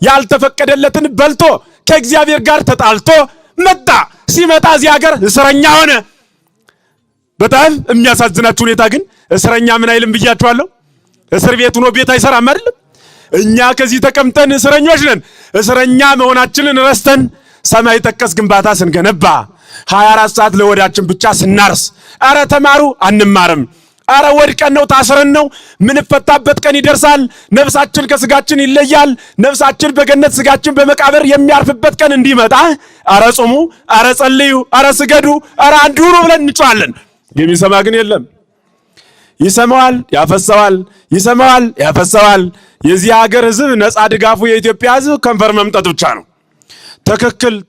Speaker 1: ያልተፈቀደለትን በልቶ ከእግዚአብሔር ጋር ተጣልቶ መጣ። ሲመጣ እዚህ ሀገር እስረኛ ሆነ። በጣም የሚያሳዝናችሁ ሁኔታ ግን እስረኛ ምን አይልም ብያችኋለሁ። እስር ቤት ሆኖ ቤት አይሰራም አይደለም። እኛ ከዚህ ተቀምጠን እስረኞች ነን። እስረኛ መሆናችንን ረስተን ሰማይ ጠቀስ ግንባታ ስንገነባ 24 ሰዓት ለወዳችን ብቻ ስናርስ፣ አረ ተማሩ አንማርም፣ አረ ወድቀን ነው ታስረን ነው። ምንፈታበት ቀን ይደርሳል። ነፍሳችን ከስጋችን ይለያል። ነፍሳችን በገነት ስጋችን በመቃብር የሚያርፍበት ቀን እንዲመጣ አረ ጾሙ፣ አረ ጸልዩ፣ አረ ስገዱ፣ አረ አንዱሩ ብለን እንጫዋለን። የሚሰማ ግን የለም። ይሰማዋል ያፈሰዋል፣ ይሰማዋል ያፈሰዋል። የዚህ ሀገር ህዝብ ነፃ ድጋፉ የኢትዮጵያ ህዝብ ከንፈር መምጠጥ ብቻ ነው።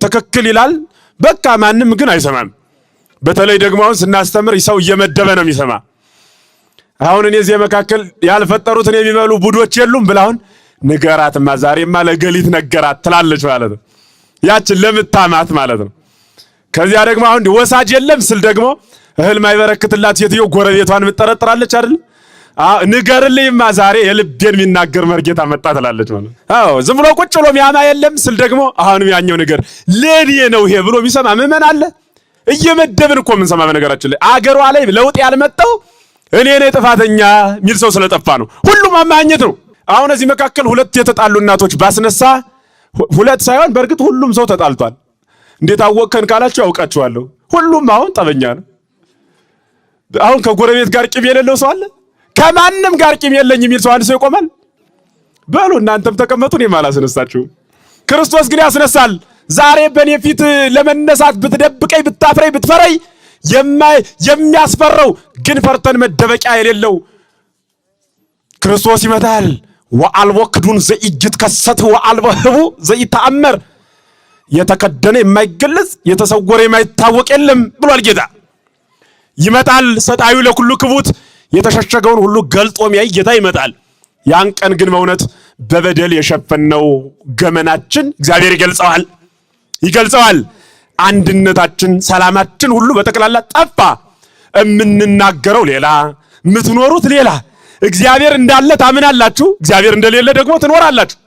Speaker 1: ትክክል ይላል በቃ ማንም ግን አይሰማም። በተለይ ደግሞ አሁን ስናስተምር ሰው እየመደበ ነው የሚሰማ። አሁን እኔ እዚህ መካከል ያልፈጠሩትን የሚበሉ ቡዶች የሉም ብላውን ንገራትማ ዛሬማ ለገሊት ነገራት ትላለች ማለት ነው። ያችን ለምታማት ማለት ነው። ከዚያ ደግሞ አሁን ወሳጅ የለም ስል ደግሞ እህል ማይበረክትላት ሴትዮ ጎረቤቷን ምትጠረጥራለች አይደል? ንገርልኝማ ዛሬ የልቤን የሚናገር መርጌታ መጣ ትላለች ማለት ነው። አዎ ዝም ብሎ ቁጭ ብሎ ሚያማ የለም ስል ደግሞ አሁንም ያኛው ነገር ለኔ ነው ይሄ ብሎ የሚሰማ ምዕመን አለ። እየመደብን እኮ ምን ሰማ በነገራችን ላይ አገሯ ላይ ለውጥ ያልመጣው እኔ ነኝ ጥፋተኛ ሚል ሰው ስለጠፋ ነው። ሁሉም አማኝት ነው። አሁን እዚህ መካከል ሁለት የተጣሉ እናቶች ባስነሳ ሁለት ሳይሆን በእርግጥ ሁሉም ሰው ተጣልቷል። እንዴት አወቅከን ካላችሁ አውቃችኋለሁ። ሁሉም አሁን ጠበኛ ነው። አሁን ከጎረቤት ጋር ቂም የሌለው ሰው አለ? ከማንም ጋር ቂም የለኝ የሚል ሰው አንድ ሰው ይቆማል? በሉ እናንተም ተቀመጡ፣ እኔም አላስነሳችሁም። ክርስቶስ ግን ያስነሳል። ዛሬ በእኔ ፊት ለመነሳት ብትደብቀኝ፣ ብታፍረኝ፣ ብትፈረኝ የሚያስፈራው ግን ፈርተን መደበቂያ የሌለው ክርስቶስ ይመጣል። ወአልቦ ክዱን ዘኢይትከሰት ወአልቦ ህቡ ዘኢተአመር የተከደነ የማይገለጽ የተሰወረ የማይታወቅ የለም ብሏል ጌታ። ይመጣል ሰጣዩ ለኩሉ ክቡት የተሸሸገውን ሁሉ ገልጦ የሚያይ ጌታ ይመጣል። ያን ቀን ግን በእውነት በበደል የሸፈነው ገመናችን እግዚአብሔር ይገልጸዋል። አንድነታችን፣ ሰላማችን ሁሉ በጠቅላላ ጠፋ። የምንናገረው ሌላ፣ የምትኖሩት ሌላ። እግዚአብሔር እንዳለ ታምናላችሁ፣ እግዚአብሔር እንደሌለ ደግሞ ትኖራላችሁ።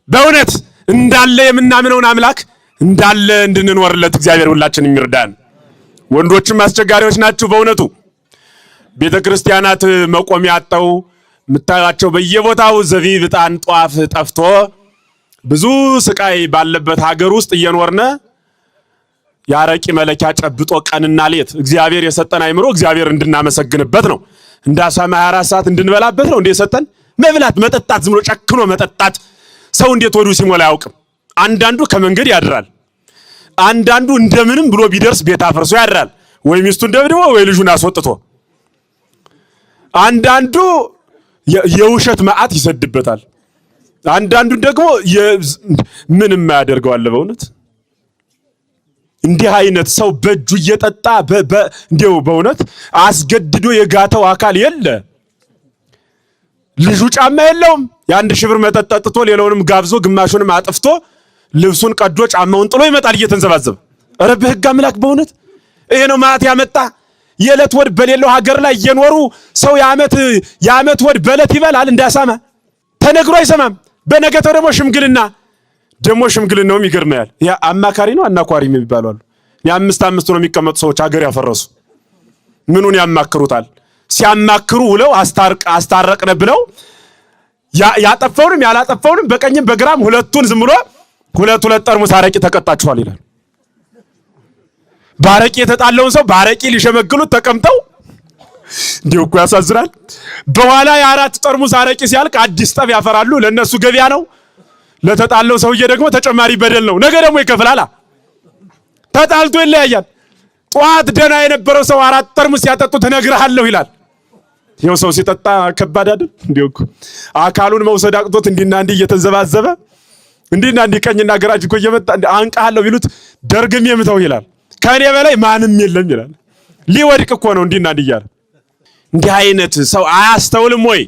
Speaker 1: በእውነት እንዳለ የምናምነውን አምላክ እንዳለ እንድንኖርለት እግዚአብሔር ሁላችን ይርዳን። ወንዶችም አስቸጋሪዎች ናችሁ በእውነቱ። ቤተክርስቲያናት መቆሚያ አጣው ምታያቸው በየቦታው ዘቢብ፣ ዕጣን፣ ጧፍ ጠፍቶ ብዙ ስቃይ ባለበት ሀገር ውስጥ እየኖርነ ያረቂ መለኪያ ጨብጦ ቀንና ሌት እግዚአብሔር የሰጠን አይምሮ እግዚአብሔር እንድናመሰግንበት ነው። እንዳሳማ 24 ሰዓት እንድንበላበት ነው እንዴ ሰጠን። መብላት መጠጣት፣ ዝም ብሎ ጨክኖ መጠጣት ሰው እንዴት ወዱ ሲሞላ ያውቅም። አንዳንዱ ከመንገድ ያድራል። አንዳንዱ እንደምንም ብሎ ቢደርስ ቤት አፍርሶ ያድራል። ወይ ሚስቱን ደብድቦ ወይ ልጁን አስወጥቶ። አንዳንዱ የውሸት መዓት ይሰድበታል። አንዳንዱ ደግሞ ምንም ያደርገዋል። በእውነት እንዲህ አይነት ሰው በእጁ እየጠጣ እንዲው በእውነት አስገድዶ የጋተው አካል የለ። ልጁ ጫማ የለውም። የአንድ ሺህ ብር መጠጥ ጠጥቶ ሌላውንም ጋብዞ ግማሹንም አጥፍቶ ልብሱን ቀዶ ጫማውን ጥሎ ይመጣል እየተንዘባዘበ። ኧረ በሕግ አምላክ በእውነት ይሄ ነው መዓት ያመጣ። የዕለት ወድ በሌለው ሀገር ላይ እየኖሩ ሰው የዓመት ወድ በዕለት ይበላል እንዳሳማ። ተነግሮ አይሰማም። በነገተው ደግሞ ሽምግልናውም ይገርማል። ያ አማካሪ ነው አናኳሪ የሚባሉ አሉ። የአምስት ነው የሚቀመጡ ሰዎች ሀገር ያፈረሱ ምኑን ያማክሩታል? ሲያማክሩ ውለው አስታረቅነ ብለው ያጠፋውንም ያላጠፋውንም በቀኝም በግራም ሁለቱን ዝም ብሎ ሁለት ጠርሙስ አረቂ ተቀጣችኋል ይላል። ባረቂ የተጣለውን ሰው ባረቂ ሊሸመግሉት ተቀምጠው እንዲሁ እኮ ያሳዝናል። በኋላ የአራት ጠርሙስ አረቂ ሲያልቅ አዲስ ጠብ ያፈራሉ። ለነሱ ገበያ ነው፣ ለተጣለው ሰውዬ ደግሞ ተጨማሪ በደል ነው። ነገ ደግሞ ይከፍላል። ተጣልቶ ይለያያል። ጧት ደና የነበረው ሰው አራት ጠርሙስ ሲያጠጡት እነግርሃለሁ ይላል። ይኸው ሰው ሲጠጣ ከባድ አይደል? እንዲሁ እኮ አካሉን መውሰድ አቅቶት እንዲና እንዲ እየተንዘባዘበ እንዲና እንዲ ቀኝና ግራጅ እኮ እየመጣ አንቃለሁ ቢሉት ደርግም የምተው ይላል። ከኔ በላይ ማንም የለም ይላል። ሊወድቅ እኮ ነው እንዲና እንዲ እያለ። እንዲህ አይነት ሰው አያስተውልም ወይ?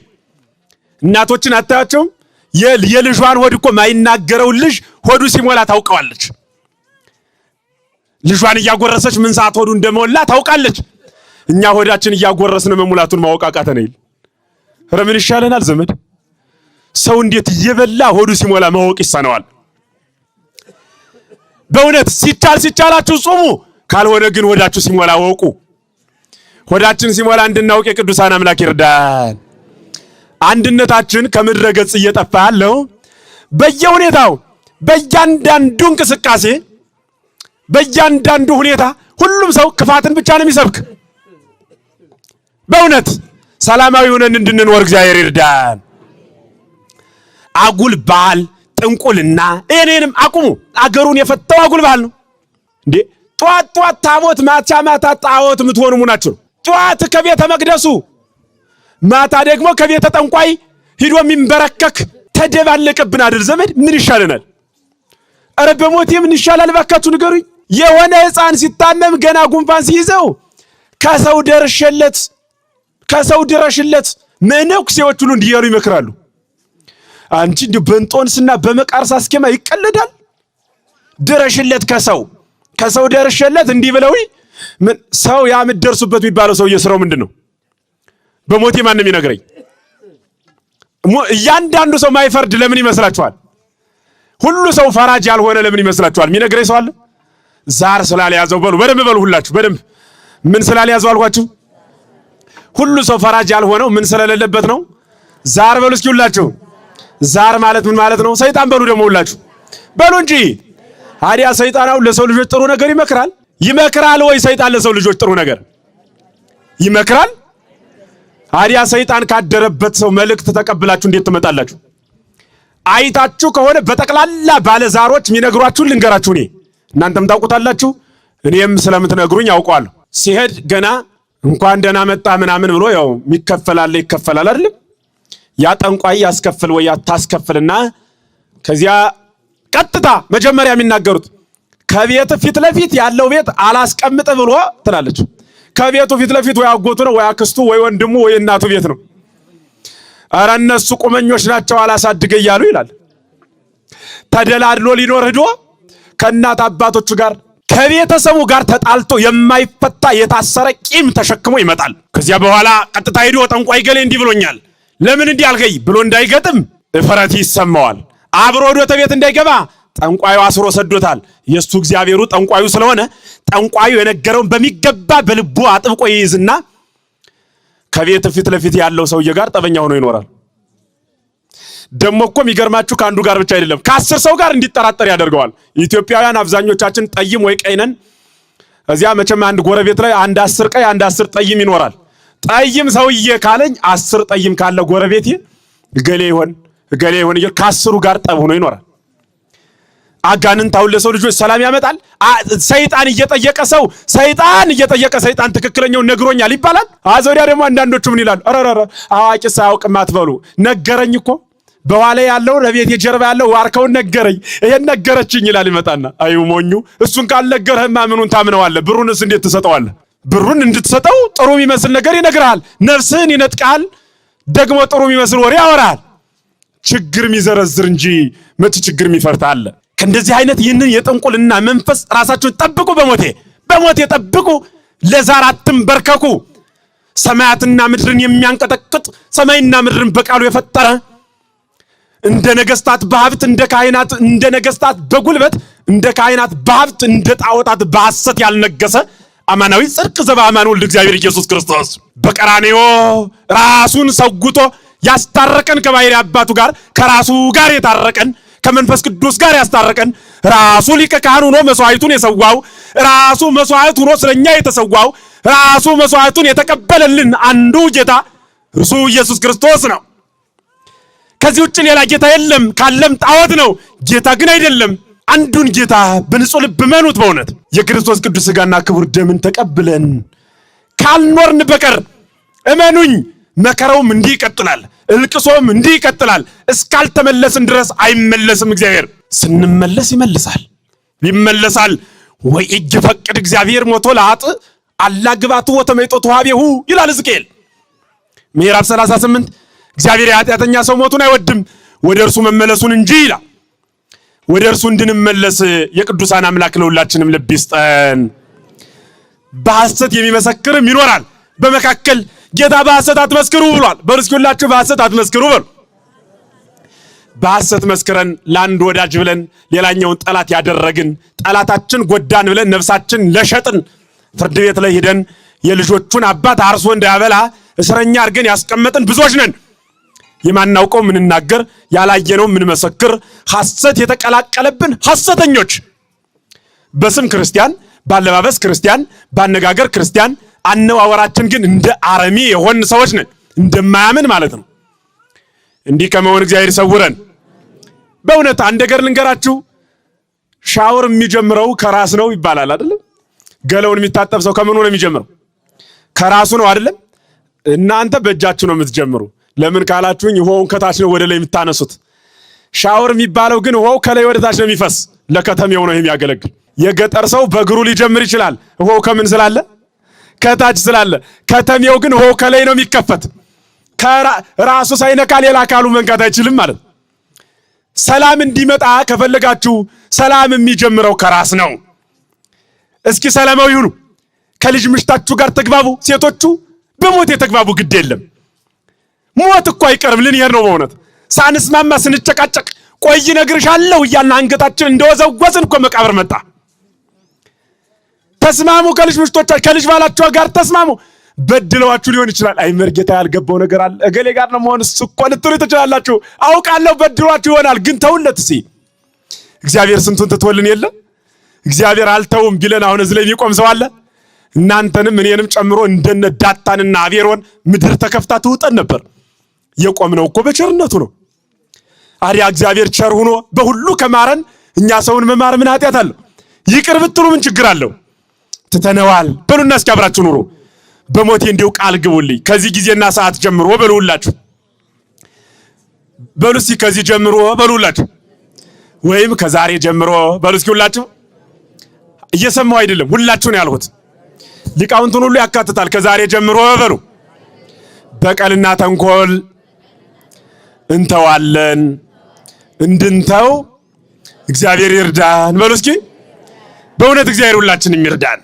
Speaker 1: እናቶችን አታያቸውም? የልጇን ሆድ እኮ ማይናገረው ልጅ ሆዱ ሲሞላ ታውቀዋለች። ልጇን እያጎረሰች ምን ሰዓት ሆዱ እንደሞላ ታውቃለች። እኛ ሆዳችን እያጎረስን መሙላቱን ማወቅ አቃተን ይል። ኧረ ምን ይሻለናል ዘመድ? ሰው እንዴት እየበላ ሆዱ ሲሞላ ማወቅ ይሳነዋል? በእውነት ሲቻላችሁ ጾሙ፣ ካልሆነ ግን ሆዳችሁ ሲሞላ ወቁ። ሆዳችን ሲሞላ እንድናውቅ የቅዱሳን አምላክ ይርዳን። አንድነታችን ከምድረ ገጽ እየጠፋ ያለው በየሁኔታው በእያንዳንዱ እንቅስቃሴ በእያንዳንዱ ሁኔታ ሁሉም ሰው ክፋትን ብቻ ነው የሚሰብክ። በእውነት ሰላማዊ ሆነን እንድንኖር እግዚአብሔር ይርዳን። አጉል ባህል ጥንቁልና እኔንም አቁሙ። አገሩን የፈተው አጉል ባህል ነው እንዴ! ጧት ታቦት ማታ ጣዖት የምትሆኑ ሙናችሁ። ጧት ከቤተ መቅደሱ ማታ ደግሞ ከቤተ ጠንቋይ ሂዶ የሚንበረከክ ተደባለቀብን አይደል ዘመድ? ምን ይሻለናል? ኧረ በሞቴ ምን ይሻላል ባካችሁ ንገሩኝ። የሆነ ሕፃን ሲታመም ገና ጉንፋን ሲይዘው ከሰው ድረሽለት መነኩሴዎች ሁሉ እንዲያሉ ይመክራሉ። አንቺ በእንጦንስና በመቃርስ አስኬማ ይቀለዳል። ድረሽለት ከሰው ደርሽለት እንዲህ ብለው ምን ሰው ያምደርሱበት የሚባለው ሰው የስራው ምንድነው? በሞቴ ማንም ይነግረኝ። እያንዳንዱ ሰው ማይፈርድ ለምን ይመስላችኋል? ሁሉ ሰው ፈራጅ ያልሆነ ለምን ይመስላችኋል? የሚነግረኝ ሰው አለ? ዛር ስላልያዘው በሉ፣ በደንብ በሉ፣ ሁላችሁ በደንብ ምን ስላልያዘው አልኳችሁ? ሁሉ ሰው ፈራጅ ያልሆነው ምን ስለሌለበት ነው? ዛር በሉ እስኪ ሁላችሁ። ዛር ማለት ምን ማለት ነው? ሰይጣን በሉ ደግሞ ሁላችሁ በሉ እንጂ። ታዲያ ሰይጣን ለሰው ልጆች ጥሩ ነገር ይመክራል ወይ? ሰይጣን ለሰው ልጆች ጥሩ ነገር ይመክራል? ታዲያ ሰይጣን ካደረበት ሰው መልእክት ተቀብላችሁ እንዴት ትመጣላችሁ? አይታችሁ ከሆነ በጠቅላላ ባለዛሮች የሚነግሯችሁን ልንገራችሁ። እናንተም ታውቁታላችሁ፣ እኔም ስለምትነግሩኝ ያውቀዋለሁ። ሲሄድ ገና እንኳን ደህና መጣ ምናምን ብሎ ያው ይከፈላል አይደለም? ያ ጠንቋይ ያስከፍል ወይ ያታስከፍልና ከዚያ ቀጥታ መጀመሪያ የሚናገሩት ከቤት ፊት ለፊት ያለው ቤት አላስቀምጥ ብሎ ትላለች። ከቤቱ ፊት ለፊት ወይ አጎቱ ነው ወይ አክስቱ ወይ ወንድሙ ወይ እናቱ ቤት ነው። ኧረ እነሱ ቁመኞች ናቸው አላሳድገ እያሉ ይላል። ተደላድሎ ሊኖር ሄዶ ከእናት አባቶቹ ጋር ከቤተሰቡ ጋር ተጣልቶ የማይፈታ የታሰረ ቂም ተሸክሞ ይመጣል። ከዚያ በኋላ ቀጥታ ሄዶ ጠንቋይ ገሌ እንዲህ ብሎኛል ለምን እንዲህ አልከኝ ብሎ እንዳይገጥም እፍረት ይሰማዋል። አብሮ ወደ ቤት እንዳይገባ ጠንቋዩ አስሮ ሰዶታል። የሱ እግዚአብሔሩ ጠንቋዩ ስለሆነ ጠንቋዩ የነገረውን በሚገባ በልቡ አጥብቆ ይይዝና ከቤት ፊት ለፊት ያለው ሰውዬ ጋር ጠበኛ ሆኖ ይኖራል። ደሞ እኮ የሚገርማችሁ ከአንዱ ጋር ብቻ አይደለም ከ10 ሰው ጋር እንዲጠራጠር ያደርገዋል። ኢትዮጵያውያን አብዛኞቻችን ጠይም ወይ ቀይ ነን። እዚያ መቼም አንድ ጎረቤት ላይ አንድ 10 ቀይ አንድ 10 ጠይም ይኖራል። ጠይም ሰውዬ ካለኝ 10 ጠይም ካለ ጎረቤቴ ገሌ ይሆን ከ10ሩ ጋር ጠብ ሆኖ ይኖራል። አጋንንት አሁን ለሰው ልጆች ሰላም ያመጣል። ሰይጣን እየጠየቀ ሰይጣን ትክክለኛውን ነግሮኛል ይባላል። አዘሪያ ደግሞ አንዳንዶቹ ምን ይላሉ? አረረረ አዋቂ ሳያውቅም አትበሉ። ነገረኝ እኮ በኋላ ያለው ለቤት የጀርባ ያለው ዋርካውን ነገረኝ፣ ይሄን ነገረችኝ ይላል። ይመጣና አዩ ሞኙ እሱን ካልነገረህማ ምኑን ታምነዋለህ? ብሩንስ እንዴት ትሰጠዋለህ? ብሩን እንድትሰጠው ጥሩ የሚመስል ነገር ይነግርሃል፣ ነፍስህን ይነጥቃል። ደግሞ ጥሩ የሚመስል ወሬ ያወራል። ችግር የሚዘረዝር እንጂ መቼ ችግር የሚፈርታ አለ? ከእንደዚህ አይነት ይህንን የጥንቁልና መንፈስ ራሳችሁን ጠብቁ። በሞቴ ጠብቁ። ለዛር አትንበርከኩ። ሰማያትና ምድርን የሚያንቀጠቅጥ ሰማይና ምድርን በቃሉ የፈጠረ እንደ ነገስታት በሀብት እንደ ካህናት እንደ ነገስታት በጉልበት እንደ ካህናት በሀብት እንደ ጣዖታት በሐሰት ያልነገሰ አማናዊ ጽድቅ ዘበአማን ወልድ እግዚአብሔር ኢየሱስ ክርስቶስ በቀራንዮ ራሱን ሰውቶ ያስታረቀን ከባሕርይ አባቱ ጋር ከራሱ ጋር የታረቀን ከመንፈስ ቅዱስ ጋር ያስታረቀን ራሱ ሊቀ ካህን ሆኖ መስዋዕቱን የሰዋው ራሱ መስዋዕት ሆኖ ስለኛ የተሰዋው ራሱ መስዋዕቱን የተቀበለልን አንዱ ጌታ እርሱ ኢየሱስ ክርስቶስ ነው። ከዚህ ውጭ ሌላ ጌታ የለም። ካለም ጣዖት ነው። ጌታ ግን አይደለም። አንዱን ጌታ በንጹህ ልብ መኑት። በእውነት የክርስቶስ ቅዱስ ሥጋና ክቡር ደምን ተቀብለን ካልኖርን በቀር እመኑኝ መከራውም እንዲህ ይቀጥላል፣ እልቅሶም እንዲህ ይቀጥላል። እስካልተመለስን ድረስ አይመለስም። እግዚአብሔር ስንመለስ ይመለሳል። ወይ እጅ ፈቅድ እግዚአብሔር ሞቶ ለአጥ አላ ግባቱ ወተመይጦ ተዋቤሁ ይላል ሕዝቅኤል ምዕራፍ 38። እግዚአብሔር የኃጢአተኛ ሰው ሞቱን አይወድም ወደ እርሱ መመለሱን እንጂ ይላል። ወደ እርሱ እንድንመለስ የቅዱሳን አምላክ ለሁላችንም ልብ ይስጠን። በሐሰት የሚመሰክርም ይኖራል በመካከል። ጌታ በሐሰት አትመስክሩ ብሏል። በርስኪላችሁ በሐሰት አትመስክሩ በሉ። በሐሰት መስክረን ለአንድ ወዳጅ ብለን ሌላኛውን ጠላት ያደረግን፣ ጠላታችን ጎዳን ብለን ነፍሳችን ለሸጥን፣ ፍርድ ቤት ላይ ሄደን የልጆቹን አባት አርሶ እንዳያበላ እስረኛ አድርገን ያስቀመጥን ብዙዎች ነን። የማናውቀው ምንናገር፣ ያላየነው ምንመሰክር፣ ሐሰት የተቀላቀለብን ሐሰተኞች፣ በስም ክርስቲያን፣ ባለባበስ ክርስቲያን፣ ባነጋገር ክርስቲያን፣ አነዋወራችን ግን እንደ አረሚ የሆን ሰዎች ነን። እንደማያምን ማለት ነው። እንዲህ ከመሆን እግዚአብሔር ይሰውረን። በእውነት አንድ ነገር ልንገራችሁ። ሻወር የሚጀምረው ከራስ ነው ይባላል አይደለም? ገለውን የሚታጠብ ሰው ከምኑ ነው የሚጀምረው? ከራሱ ነው አይደለም? እናንተ በእጃችሁ ነው የምትጀምሩ። ለምን ካላችሁኝ ውሃውን ከታች ነው ወደ ላይ የምታነሱት። ሻወር የሚባለው ግን ውሃው ከላይ ወደ ታች ነው የሚፈስ። ለከተሜው ነው የሚያገለግል። የገጠር ሰው በእግሩ ሊጀምር ይችላል። ውሃው ከምን ስላለ? ከታች ስላለ። ከተሜው ግን ውሃው ከላይ ነው የሚከፈት። ራሱ ሳይነካ ሌላ አካሉ መንካት አይችልም ማለት። ሰላም እንዲመጣ ከፈለጋችሁ ሰላም የሚጀምረው ከራስ ነው። እስኪ ሰላማዊ ሁኑ። ከልጅ ምሽታችሁ ጋር ተግባቡ። ሴቶቹ በሞት የተግባቡ ግድ የለም። ሞት እኮ አይቀርም፣ ልንሄድ ነው። በእውነት ሳንስማማ ስንጨቃጨቅ ቆይ እነግርሻለሁ እያልን አንገታችን እንደወዘወዝን እኮ መቃብር መጣ። ተስማሙ። ከልጅ ምሽቶቻችሁ ከልጅ ባላችሁ ጋር ተስማሙ። በድለዋችሁ ሊሆን ይችላል። አይ መርጌታ ያልገባው ነገር አለ እገሌ ጋር ነው መሆን እኮ ልትሉ ትችላላችሁ። አውቃለሁ በድሏችሁ ይሆናል፣ ግን ተውለት እስኪ። እግዚአብሔር ስንቱን ትተውልን የለ? እግዚአብሔር አልተውም ቢለን አሁን እዚህ ላይ የሚቆም ሰው አለ? እናንተንም እኔንም ጨምሮ እንደነ ዳታንና አቤሮን ምድር ተከፍታ ትውጠን ነበር። የቆምነው እኮ በቸርነቱ ነው። አዲያ እግዚአብሔር ቸር ሆኖ በሁሉ ከማረን እኛ ሰውን መማር ምን ኃጢአት አለው? ይቅር ብትሉ ምን ችግር አለው? ትተነዋል በሉና እስኪ አብራችሁ ኑሩ። በሞቴ እንዲው ቃል ግቡልኝ ከዚህ ጊዜና ሰዓት ጀምሮ በሉላችሁ። በሉ እስኪ ከዚህ ጀምሮ በሉላችሁ፣ ወይም ከዛሬ ጀምሮ በሉ እስኪ ሁላችሁ። እየሰማው አይደለም ሁላችሁ ነው ያልሁት። ሊቃውንቱን ሁሉ ያካትታል። ከዛሬ ጀምሮ በሉ በቀልና ተንኮል እንተዋለን። እንድንተው እግዚአብሔር ይርዳን በሉ እስኪ። በእውነት እግዚአብሔር ሁላችንም ይርዳን።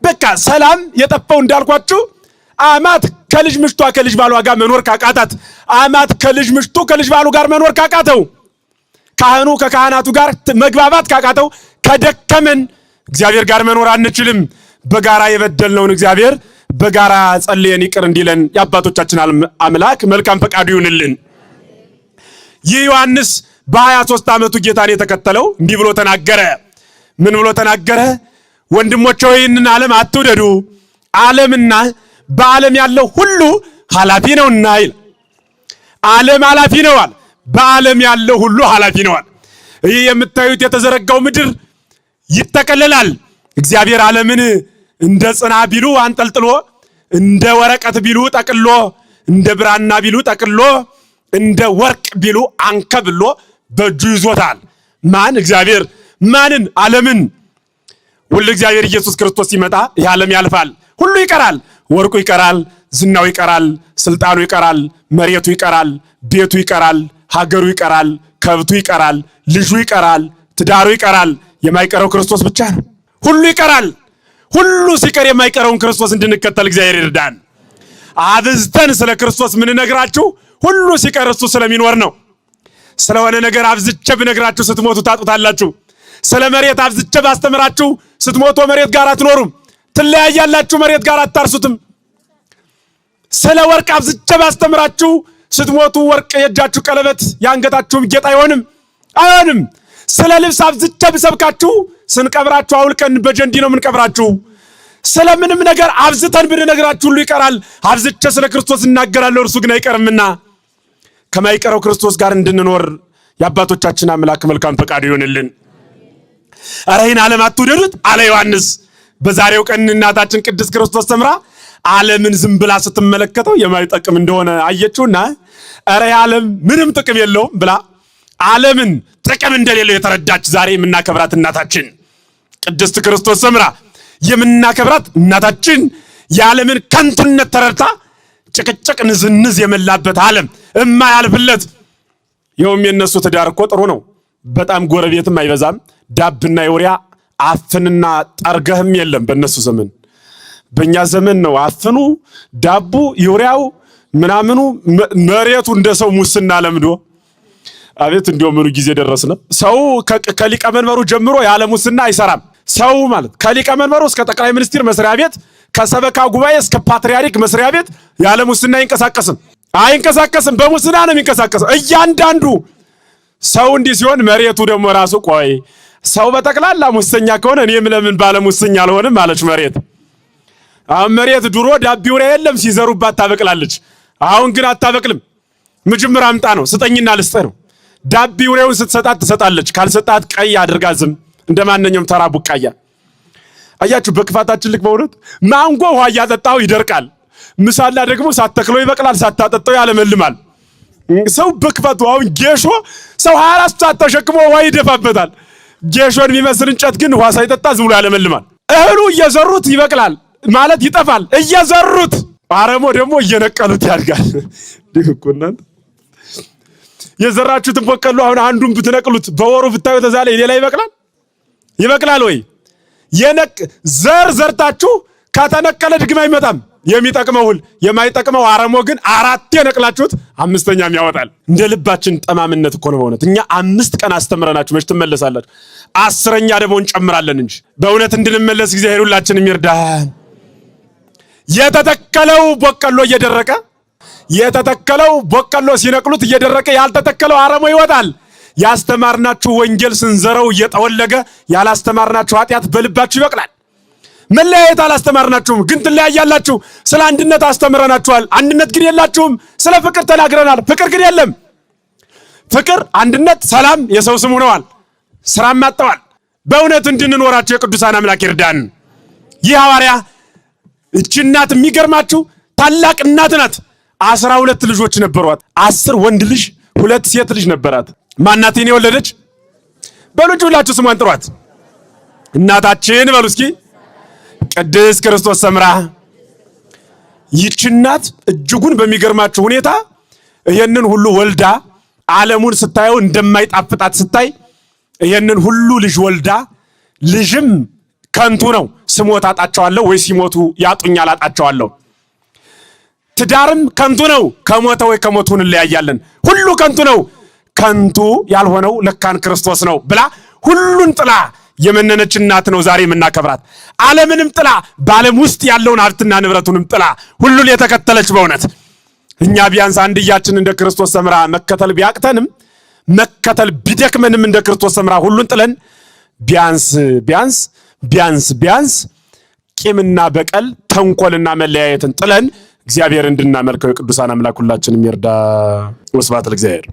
Speaker 1: በቃ ሰላም የጠፋው እንዳልኳችሁ አማት ከልጅ ምሽቷ ከልጅ ባሏ ጋር መኖር ካቃታት፣ አማት ከልጅ ምሽቱ ከልጅ ባሉ ጋር መኖር ካቃተው፣ ካህኑ ከካህናቱ ጋር መግባባት ካቃተው፣ ከደከመን እግዚአብሔር ጋር መኖር አንችልም። በጋራ የበደልነውን እግዚአብሔር በጋራ ጸልየን ይቅር እንዲለን የአባቶቻችን አምላክ መልካም ፈቃዱ ይሁንልን። ይህ ዮሐንስ በ23 ዓመቱ ጌታን የተከተለው እንዲህ ብሎ ተናገረ። ምን ብሎ ተናገረ? ወንድሞቼ ሆይ ይህንን ዓለም አትውደዱ፣ ዓለምና በዓለም ያለው ሁሉ ኃላፊ ነውና ይል። ዓለም ኃላፊ ነዋል፣ በዓለም ያለው ሁሉ ኃላፊ ነዋል። ይህ የምታዩት የተዘረጋው ምድር ይጠቀለላል። እግዚአብሔር ዓለምን እንደ ጽና ቢሉ አንጠልጥሎ፣ እንደ ወረቀት ቢሉ ጠቅሎ፣ እንደ ብራና ቢሉ ጠቅሎ፣ እንደ ወርቅ ቢሉ አንከብሎ በእጁ ይዞታል። ማን? እግዚአብሔር። ማንን? ዓለምን። ሁሉ እግዚአብሔር ኢየሱስ ክርስቶስ ሲመጣ ይህ ዓለም ያልፋል፣ ሁሉ ይቀራል። ወርቁ ይቀራል፣ ዝናው ይቀራል፣ ስልጣኑ ይቀራል፣ መሬቱ ይቀራል፣ ቤቱ ይቀራል፣ ሀገሩ ይቀራል፣ ከብቱ ይቀራል፣ ልጁ ይቀራል፣ ትዳሩ ይቀራል። የማይቀረው ክርስቶስ ብቻ ነው። ሁሉ ይቀራል። ሁሉ ሲቀር የማይቀረውን ክርስቶስ እንድንከተል እግዚአብሔር ይርዳን። አብዝተን ስለ ክርስቶስ ምን ነግራችሁ ሁሉ ሲቀር እሱ ስለሚኖር ነው። ስለሆነ ነገር አብዝቼ ብነግራችሁ ስትሞቱ ታጡታላችሁ። ስለ መሬት አብዝቼ ባስተምራችሁ ስትሞቱ መሬት ጋር አትኖሩም፣ ትለያያላችሁ፣ መሬት ጋር አታርሱትም። ስለ ወርቅ አብዝቼ ባስተምራችሁ ስትሞቱ ወርቅ የእጃችሁ ቀለበት የአንገታችሁም ጌጥ አይሆንም። ስለ ልብስ አብዝቼ ብሰብካችሁ ስንቀብራችሁ አውልቀን በጀንዲ ነው የምንቀብራችሁ። ስለምንም ነገር አብዝተን ብንነግራችሁ ሁሉ ይቀራል። አብዝቼ ስለ ክርስቶስ እናገራለሁ፣ እርሱ ግን አይቀርምና ከማይቀረው ክርስቶስ ጋር እንድንኖር የአባቶቻችን አምላክ መልካም ፈቃዱ ይሆንልን። ኧረ ይህን ዓለም አትውደዱት አለ ዮሐንስ። በዛሬው ቀን እናታችን ቅድስት ክርስቶስ ሰምራ ዓለምን ዝም ብላ ስትመለከተው የማይጠቅም እንደሆነ አየችውና ኧረ ዓለም ምንም ጥቅም የለውም ብላ ዓለምን ጥቅም እንደሌለው የተረዳች ዛሬ የምናከብራት እናታችን ቅድስት ክርስቶስ ሰምራ የምናከብራት እናታችን የዓለምን ከንቱነት ተረድታ ጭቅጭቅ ንዝንዝ የመላበት ዓለም እማያልፍለት ይኸውም የነሱ ትዳር እኮ ጥሩ ነው፣ በጣም ጎረቤትም አይበዛም፣ ዳብና ዩሪያ አፍንና ጠርገህም የለም በእነሱ ዘመን። በእኛ ዘመን ነው አፍኑ ዳቡ ዩሪያው ምናምኑ መሬቱ እንደ ሰው ሙስና ለምዶ አቤት እንዲያው ምኑ ጊዜ ደረስነ። ሰው ከሊቀ መንበሩ ጀምሮ ያለ ሙስና አይሰራም። ሰው ማለት ከሊቀ መንበሩ እስከ ጠቅላይ ሚኒስትር መስሪያ ቤት ከሰበካ ጉባኤ እስከ ፓትርያርክ መስሪያ ቤት ያለ ሙስና አይንቀሳቀስም። በሙስና ነው የሚንቀሳቀሰው እያንዳንዱ ሰው። እንዲህ ሲሆን መሬቱ ደግሞ ራሱ ቆይ ሰው በጠቅላላ ሙሰኛ ከሆነ እኔም ለምን ባለ ሙሰኛ አልሆንም አለች መሬት። አሁን መሬት ድሮ ዳቢውራ የለም ሲዘሩባት ታበቅላለች። አሁን ግን አታበቅልም። ምጅምር አምጣ ነው ስጠኝና ልስጥህ ነው። ዳቢውራውን ስትሰጣት ትሰጣለች፣ ካልሰጣት ቀይ አድርጋ ዝም እንደማንኛውም ተራ ቡቃያ። አያችሁ በክፋታችን ልክ በእውነት ማንጎ ውሃ እያጠጣው ይደርቃል፣ ምሳላ ደግሞ ሳትተክለው ይበቅላል፣ ሳታጠጣው ያለመልማል። ሰው በክፋቱ አሁን ጌሾ ሰው 24 ሰዓት ተሸክሞ ውሃ ይደፋበታል። ጌሾን የሚመስል እንጨት ግን ውሃ ሳይጠጣ ዝም ብሎ ያለመልማል። እህሉ እየዘሩት ይበቅላል ማለት ይጠፋል፣ እየዘሩት አረሞ ደግሞ እየነቀሉት ያድጋል። የዘራችሁትን በቀሎ አሁን አንዱን ብትነቅሉት በወሩ ብታዩት እዛ ላይ ሌላ ይበቅላል? ይበቅላል ወይ? ዘር ዘርታችሁ ከተነቀለ ድግም አይመጣም። የሚጠቅመው ሁል የማይጠቅመው አረሞ ግን 4 የነቅላችሁት 5ኛም ያወጣል። እንደ ልባችን ጠማምነት እኮ ነው በእውነት። እኛ 5 ቀን አስተምረናችሁ መች ትመለሳላችሁ? 10ኛ ደግሞ እንጨምራለን እንጂ በእውነት እንድንመለስ እግዚአብሔር ሁላችንም ይርዳን። የተተከለው በቀሎ እየደረቀ የተተከለው በቀሎ ሲነቅሉት እየደረቀ ያልተተከለው አረሞ ይወጣል። ያስተማርናችሁ ወንጌል ስንዘረው እየጠወለገ ያላስተማርናችሁ ኃጢአት በልባችሁ ይበቅላል። መለያየት አላስተማርናችሁም፣ ግን ትለያያላችሁ። ስለ አንድነት አስተምረናችኋል፣ አንድነት ግን የላችሁም። ስለ ፍቅር ተናግረናል፣ ፍቅር ግን የለም። ፍቅር፣ አንድነት፣ ሰላም የሰው ስም ሆነዋል፣ ስራም አጥተዋል። በእውነት እንድንኖራቸው የቅዱሳን አምላክ ይርዳን። ይህ ሐዋርያ እቺ እናት የሚገርማችሁ ታላቅ እናት ናት። 12 ልጆች ነበሯት። 10 ወንድ ልጅ 2 ሴት ልጅ ነበራት። ማናት የወለደች? በሉጅ ሁላችሁ ስሟን ጥሯት። እናታችን በሉ እስኪ ቅድስት ክርስቶስ ሰምራ። ይህች እናት እጅጉን በሚገርማችሁ ሁኔታ ይሄንን ሁሉ ወልዳ ዓለሙን ስታየው እንደማይጣፍጣት ስታይ ይሄንን ሁሉ ልጅ ወልዳ ልጅም ከንቱ ነው፣ ስሞት አጣቸዋለሁ ወይ ሲሞቱ ያጡኛል አጣቸዋለሁ። ትዳርም ከንቱ ነው፣ ከሞተ ወይ ከሞቱ እንለያያለን። ሁሉ ከንቱ ነው፣ ከንቱ ያልሆነው ለካን ክርስቶስ ነው ብላ ሁሉን ጥላ የመነነች እናት ነው ዛሬ የምናከብራት። ዓለምንም ጥላ በዓለም ውስጥ ያለውን ሀብትና ንብረቱንም ጥላ ሁሉን የተከተለች በእውነት እኛ ቢያንስ አንድያችን እንደ ክርስቶስ ሰምራ መከተል ቢያቅተንም መከተል ቢደክመንም እንደ ክርስቶስ ሰምራ ሁሉን ጥለን ቢያንስ ቂምና በቀል ተንኮልና መለያየትን ጥለን እግዚአብሔር እንድናመልከው የቅዱሳን አምላክ ሁላችንም ይርዳ። ወስብሐት ለእግዚአብሔር።